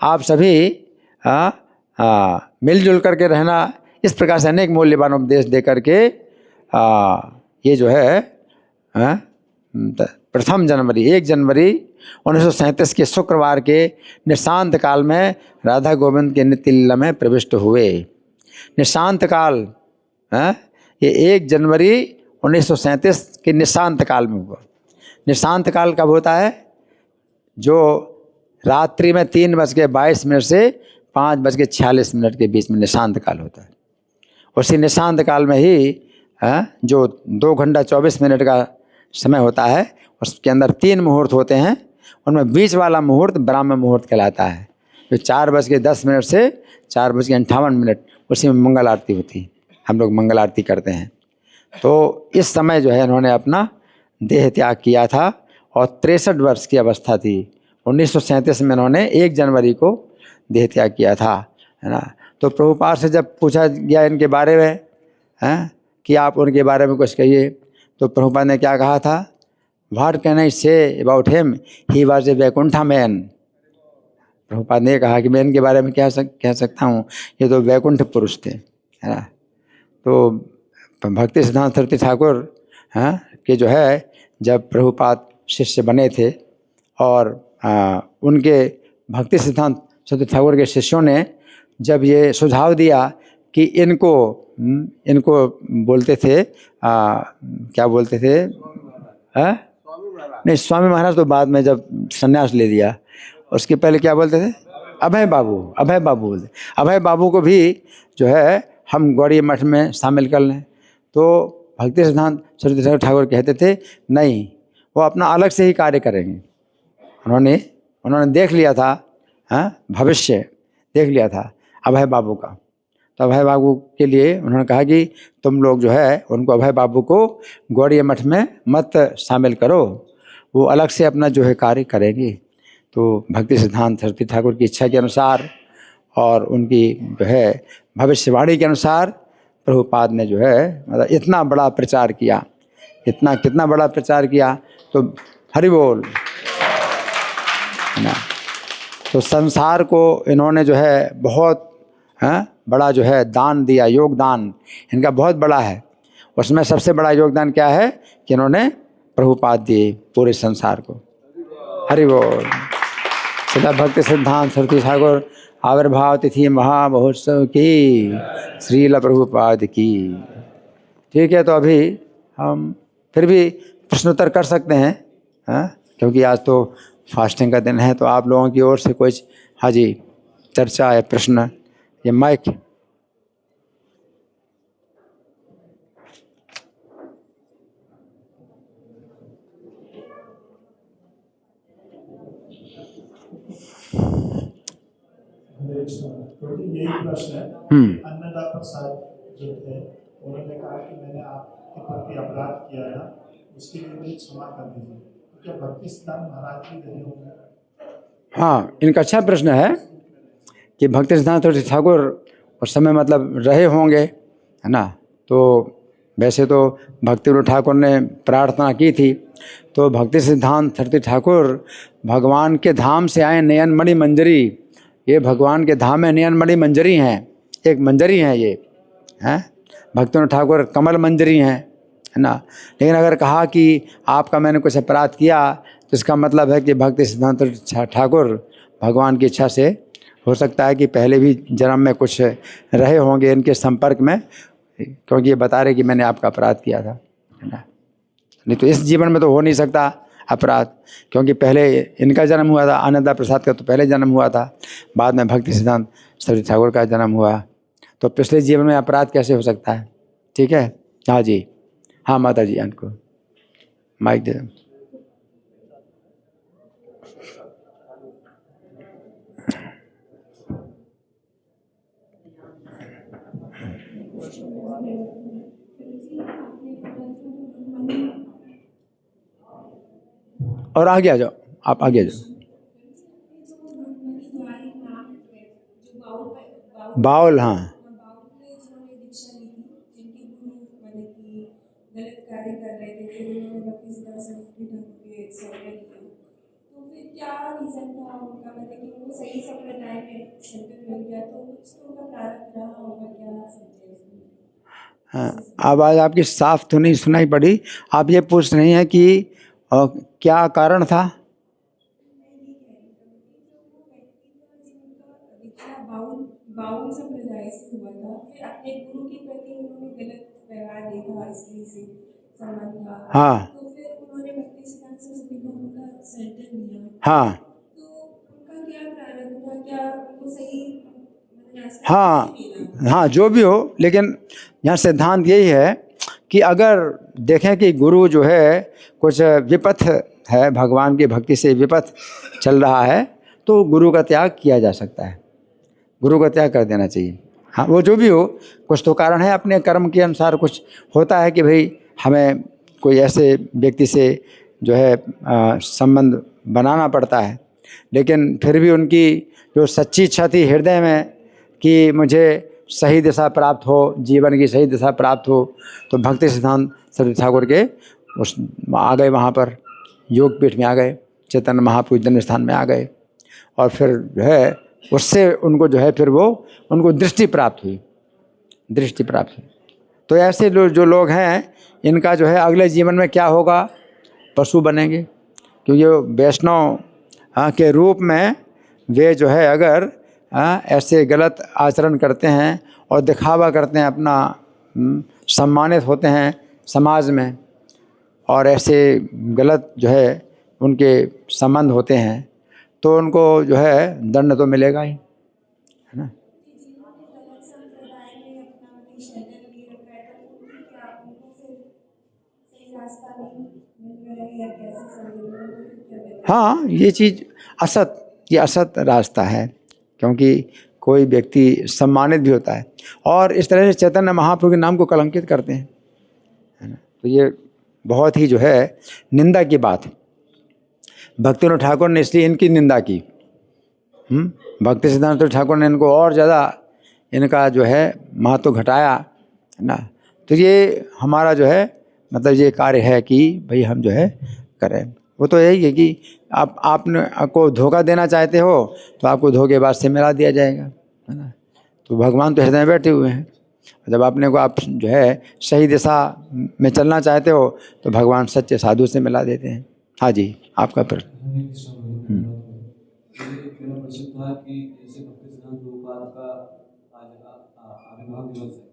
आप सभी मिलजुल करके रहना, इस प्रकार से अनेक मूल्यवान उपदेश दे करके ये जो है 1 जनवरी 1937 के शुक्रवार के निशांत काल में राधा गोविंद के नित्य लीला में प्रविष्ट हुए। निशांत काल ये 1 जनवरी 1937 के निशांत काल में हुआ। निशांत काल कब होता है? जो रात्रि में 3:22 से 5:46 के बीच में निशांत काल होता है। उसी निशांत काल में ही जो 2 घंटा 24 मिनट का समय होता है, उसके अंदर 3 मुहूर्त होते हैं। उनमें बीच वाला मुहूर्त ब्राह्म मुहूर्त कहलाता है, जो 4:10 से 4:58, उसी में मंगल आरती होती है। हम लोग मंगल आरती करते हैं। तो इस समय जो है इन्होंने अपना देह त्याग किया था और 63 वर्ष की अवस्था थी। 1937 में इन्होंने 1 जनवरी को देह त्याग किया था, है ना। तो प्रभुपाद से जब पूछा गया इनके बारे में कि आप उनके बारे में कुछ कहिए, तो प्रभुपाद ने क्या कहा था? What can I say about him, he was a Vaikuntha man. Prabhupada ने कहा कि मैं इनके बारे में क्या कह सकता हूँ, ये तो वैकुंठ पुरुष थे, है ना। तो भक्ति सिद्धांत सरस्वती ठाकुर के जो है जब प्रभुपाद शिष्य बने थे और उनके भक्ति सिद्धांत सरस्वती ठाकुर के शिष्यों ने जब ये सुझाव दिया कि इनको बोलते थे क्या बोलते थे नहीं, स्वामी महाराज तो बाद में जब संन्यास ले लिया, उसके पहले क्या बोलते थे? अभय बाबू बोलते। अभय बाबू को भी जो है हम गौड़ी मठ में शामिल कर लें, तो भक्ति सिद्धांत सरस्वती ठाकुर कहते थे नहीं, वो अपना अलग से ही कार्य करेंगे। उन्होंने देख लिया था, भविष्य देख लिया था अभय बाबू का। तो अभय बाबू के लिए उन्होंने कहा कि तुम लोग जो है उनको, अभय बाबू को गौड़ी मठ में मत शामिल करो, वो अलग से अपना जो है कार्य करेंगे। तो भक्ति सिद्धांत सरस्वती ठाकुर की इच्छा के अनुसार और उनकी जो है भविष्यवाणी के अनुसार प्रभुपाद ने जो है मतलब इतना बड़ा प्रचार किया, कितना बड़ा प्रचार किया। तो हरि बोल, है ना। तो संसार को इन्होंने जो है बहुत बड़ा जो है दान दिया, योगदान इनका बहुत बड़ा है। उसमें सबसे बड़ा योगदान क्या है कि इन्होंने प्रभुपाद दिए पूरे संसार को। हरि बोल। सदा भक्ति सिद्धांत सरस्वती ठाकुर आविर्भाव तिथि महामहोत्सव की, श्रील प्रभुपाद की। ठीक है, तो अभी हम फिर भी प्रश्नोत्तर कर सकते हैं, हाँ, क्योंकि आज तो फास्टिंग का दिन है। तो आप लोगों की ओर से कुछ, हाँ जी, चर्चा है, प्रश्न, ये माइक। यही प्रश्न है। अन्नदा प्रसाद जो थे, उन्होंने कहा कि मैंने आपके प्रति अपराध किया था, उसके लिए मुझे क्षमा कर दीजिए। क्या भक्ति सिद्धांत महाराज भी रहे होंगे? हाँ, इनका अच्छा प्रश्न है कि भक्ति सिद्धांत ठाकुर उस समय मतलब रहे होंगे, है ना। तो वैसे तो भक्ति ठाकुर ने प्रार्थना की थी, तो भक्ति सिद्धांत सरस्वती ठाकुर भगवान के धाम से आए, नयन मणि मंजरी। ये भगवान के धाम में नयन मणि मंजरी हैं, एक मंजरी हैं ये, हैं। भक्ति ठाकुर कमल मंजरी हैं, है ना। लेकिन अगर कहा कि आपका मैंने कुछ अपराध किया, तो इसका मतलब है कि भक्ति सिद्धांत ठाकुर भगवान की इच्छा से हो सकता है कि पहले भी जन्म में कुछ रहे होंगे इनके संपर्क में, क्योंकि ये बता रहे कि मैंने आपका अपराध किया था, है ना। नहीं तो इस जीवन में तो हो नहीं सकता अपराध, क्योंकि पहले इनका जन्म हुआ था, आनंदा प्रसाद का तो पहले जन्म हुआ था, बाद में भक्ति सिद्धांत सरस्वती ठाकुर का जन्म हुआ, तो पिछले जीवन में अपराध कैसे हो सकता है। ठीक है, हाँ जी, हाँ माता जी, इनको माइक दे दो। और आगे आ जाओ, आप आगे आ जाओ। बाउल, हाँ, गलत कार्य कर रहे थे, फिर उन्होंने भक्ति सिद्धांत सरस्वती ठाकुर के सौंपे किया, तो फिर क्या रीजन था उनका, मतलब कि उनको सही संप्रदाय में सेंटर मिल गया, तो कुछ तो उनका प्रारब्ध रहा होगा, क्या समझे इसमें? हाँ, आवाज़ आपकी साफ तो नहीं सुनाई पड़ी। आप ये पूछ रही हैं कि क्या कारण था। बाउल संप्रदाय से हुआ था, फिर अपने गुरु के प्रति उन्होंने गलत व्यवहार देखा, इसलिए से संबंध था। हाँ, तो फिर उन्होंने भक्ति सिद्धांत सरस्वती ठाकुर का सेंटर लिया, हाँ, तो उनका क्या प्रारंभ था, क्या उनको सही हाँ, हाँ, जो भी हो, लेकिन यहाँ सिद्धांत यही है कि अगर देखें कि गुरु जो है कुछ विपथ है, भगवान की भक्ति से विपथ चल रहा है, तो गुरु का त्याग किया जा सकता है, गुरु का त्याग कर देना चाहिए। हाँ, वो जो भी हो, कुछ तो कारण है, अपने कर्म के अनुसार कुछ होता है कि भाई हमें कोई ऐसे व्यक्ति से जो है संबंध बनाना पड़ता है, लेकिन फिर भी उनकी जो सच्ची इच्छा थी हृदय में कि मुझे सही दिशा प्राप्त हो, जीवन की सही दिशा प्राप्त हो, तो भक्ति सिद्धांत सरस्वती ठाकुर के उस आ गए, वहाँ पर योग पीठ में आ गए, चैतन्य महाप्रभु जन्म स्थान में आ गए, और फिर जो है उससे उनको जो है फिर वो उनको दृष्टि प्राप्त हुई, दृष्टि प्राप्त हुई। तो ऐसे जो लोग हैं, इनका जो है अगले जीवन में क्या होगा, पशु बनेंगे, क्योंकि वैष्णव के रूप में वे जो है अगर ऐसे गलत आचरण करते हैं और दिखावा करते हैं अपना, सम्मानित होते हैं समाज में, और ऐसे गलत जो है उनके संबंध होते हैं, तो उनको जो है दंड तो मिलेगा ही, है ना। हाँ, ये चीज़ असत, ये असत रास्ता है, क्योंकि कोई व्यक्ति सम्मानित भी होता है और इस तरह से चैतन्य महाप्रभु के नाम को कलंकित करते हैं, है ना। तो ये बहुत ही जो है निंदा की बात है। भक्ति ठाकुर ने इसलिए इनकी निंदा की, भक्ति सिद्धांत ठाकुर ने इनको और ज़्यादा इनका जो है महत्व घटाया, है ना। तो ये हमारा जो है मतलब ये कार्य है कि भाई हम जो है करें। वो तो यही है कि आपने को धोखा देना चाहते हो तो आपको धोखेबाज से मिला दिया जाएगा, है ना। तो भगवान तो हृदय में बैठे हुए हैं, जब अपने को आप जो है सही दिशा में चलना चाहते हो तो भगवान सच्चे साधु से मिला देते हैं। हाँ जी, आपका प्रश्न। मेरा प्रश्न था कि जैसे भक्ति सिद्धांत विवाह दिवस है,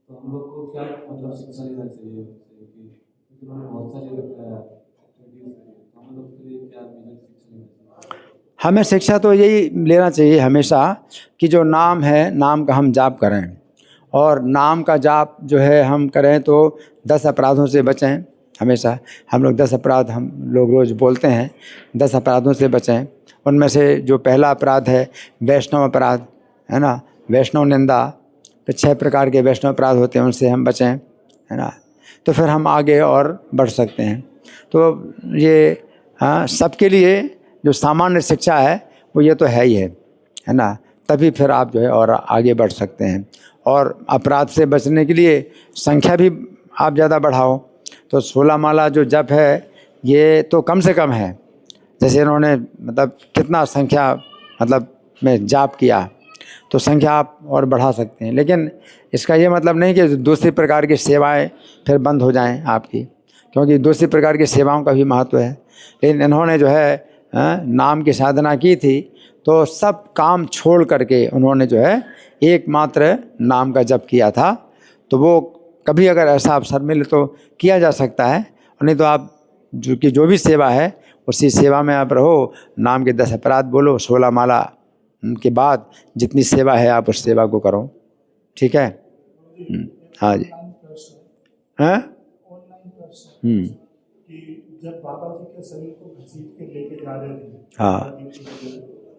तो हम लोग को क्या मतलब शिक्षा लेना चाहिए क्योंकि उन्होंने बहुत सारी एक्टिविटीज करी, तो हम लोग के लिए क्या मेजर शिक्षा लेना चाहिए? हमें शिक्षा तो यही लेना चाहिए हमेशा कि जो नाम है, नाम का हम जाप करें, और नाम का जाप जो है हम करें तो 10 अपराधों से बचें। हमेशा हम लोग 10 अपराध हम लोग रोज़ बोलते हैं, 10 अपराधों से बचें। उनमें से जो पहला अपराध है वैष्णव अपराध, है ना, वैष्णव निंदा, तो 6 प्रकार के वैष्णव अपराध होते हैं, उनसे हम बचें, है ना, तो फिर हम आगे और बढ़ सकते हैं। तो ये सबके लिए जो सामान्य शिक्षा है वो ये तो है ही है ना, तभी फिर आप जो है और आगे बढ़ सकते हैं। और अपराध से बचने के लिए संख्या भी आप ज़्यादा बढ़ाओ, तो 16 माला जो जप है ये तो कम से कम है, जैसे इन्होंने मतलब कितना संख्या मतलब में जाप किया, तो संख्या आप और बढ़ा सकते हैं। लेकिन इसका ये मतलब नहीं कि दूसरी प्रकार की सेवाएं फिर बंद हो जाएं आपकी, क्योंकि दूसरी प्रकार की सेवाओं का भी महत्व है। लेकिन इन्होंने जो है नाम की साधना की थी, तो सब काम छोड़ करके उन्होंने जो है एकमात्र नाम का जप किया था। तो वो कभी अगर ऐसा अवसर मिले तो किया जा सकता है, और नहीं तो आप जो भी सेवा है उसी सेवा में आप रहो, नाम के 10 अपराध बोलो, 16 माला के बाद जितनी सेवा है आप उस सेवा को करो। ठीक है? हाँ जी। ऑनलाइन प्रश्न हैं? ऑनलाइन प्रश्न कि जब बाबा जी के शरीर को घसीट के लेके जा रहे थे, हाँ।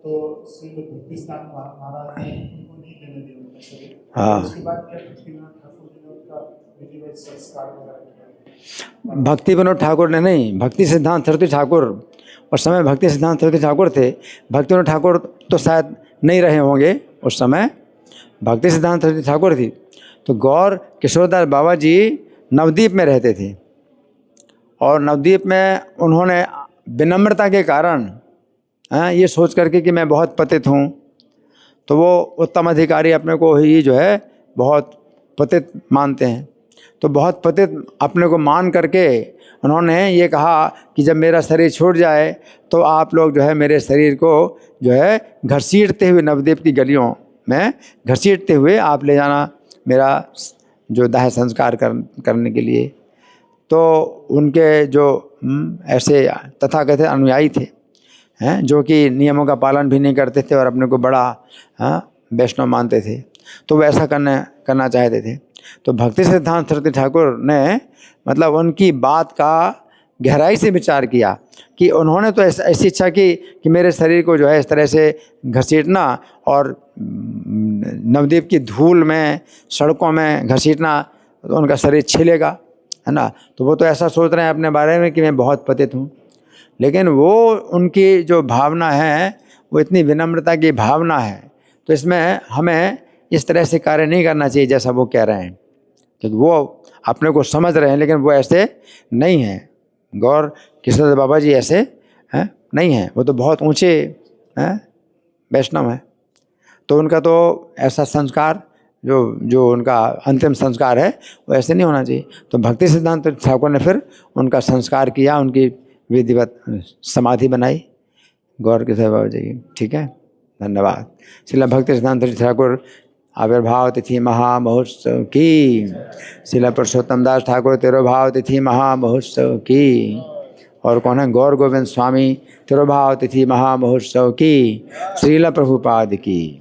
तो श्री भक्तिसिद्धांत महाराज ने उनको नहीं लेने दिया उनका शरीर। हाँ। उसके बाद क्या भक्तिविनोद ठाकुर जी ने उनका विधिवत संस्कार वगैरह किया? भक्ति विनोद ठाकुर ने नहीं, भक्ति सिद्धांत सरस्वती ठाकुर, उस समय भक्ति सिद्धांत सरस्वती ठाकुर थे। भक्ति विनोद ठाकुर तो शायद नहीं रहे होंगे उस समय, भक्ति सिद्धांत सरस्वती ठाकुर थी। तो गौर किशोरदास बाबा जी नवद्वीप में रहते थे, और नवद्वीप में उन्होंने विनम्रता के कारण ये सोच करके कि मैं बहुत पतित हूँ, तो वो उत्तम अधिकारी अपने को ही जो है बहुत पतित मानते हैं, तो बहुत पतित अपने को मान करके उन्होंने ये कहा कि जब मेरा शरीर छूट जाए तो आप लोग जो है मेरे शरीर को जो है घसीटते हुए नवद्वीप की गलियों में घसीटते हुए आप ले जाना मेरा जो दाह संस्कार करने के लिए। तो उनके जो ऐसे तथाकथित अनुयायी थे जो कि नियमों का पालन भी नहीं करते थे और अपने को बड़ा वैष्णव मानते थे, तो वो ऐसा करना चाहते थे। तो भक्ति सिद्धांत सरस्वती ठाकुर ने मतलब उनकी बात का गहराई से विचार किया कि उन्होंने तो ऐसी इच्छा की कि मेरे शरीर को जो है इस तरह से घसीटना और नवद्वीप की धूल में सड़कों में घसीटना, तो उनका शरीर छिलेगा, है ना। तो वो तो ऐसा सोच रहे हैं अपने बारे में कि मैं बहुत पतित हूँ, लेकिन वो उनकी जो भावना है वो इतनी विनम्रता की भावना है। तो इसमें हमें इस तरह से कार्य नहीं करना चाहिए जैसा वो कह रहे हैं, क्योंकि वो अपने को समझ रहे हैं लेकिन वो ऐसे नहीं हैं। गौर किशोर बाबा जी ऐसे नहीं हैं, वो तो बहुत ऊंचे वैष्णव हैं। तो उनका तो ऐसा संस्कार जो उनका अंतिम संस्कार है वो ऐसे नहीं होना चाहिए। तो भक्ति सिद्धांत ठाकुर ने फिर उनका संस्कार किया, उनकी विधिवत समाधि बनाई गौर किशोर बाबा जी की। ठीक है, धन्यवाद। श्रील भक्ति सिद्धांत ठाकुर आविर्भाव तिथि महामहोत्सव की, श्रील पुरुषोत्तम दास ठाकुर तिरुभाव तिथि महामहोत्सव की, और कौन है गौर गोविंद स्वामी तिरुभाव तिथि महामहोत्सव की, श्रील प्रभुपाद की।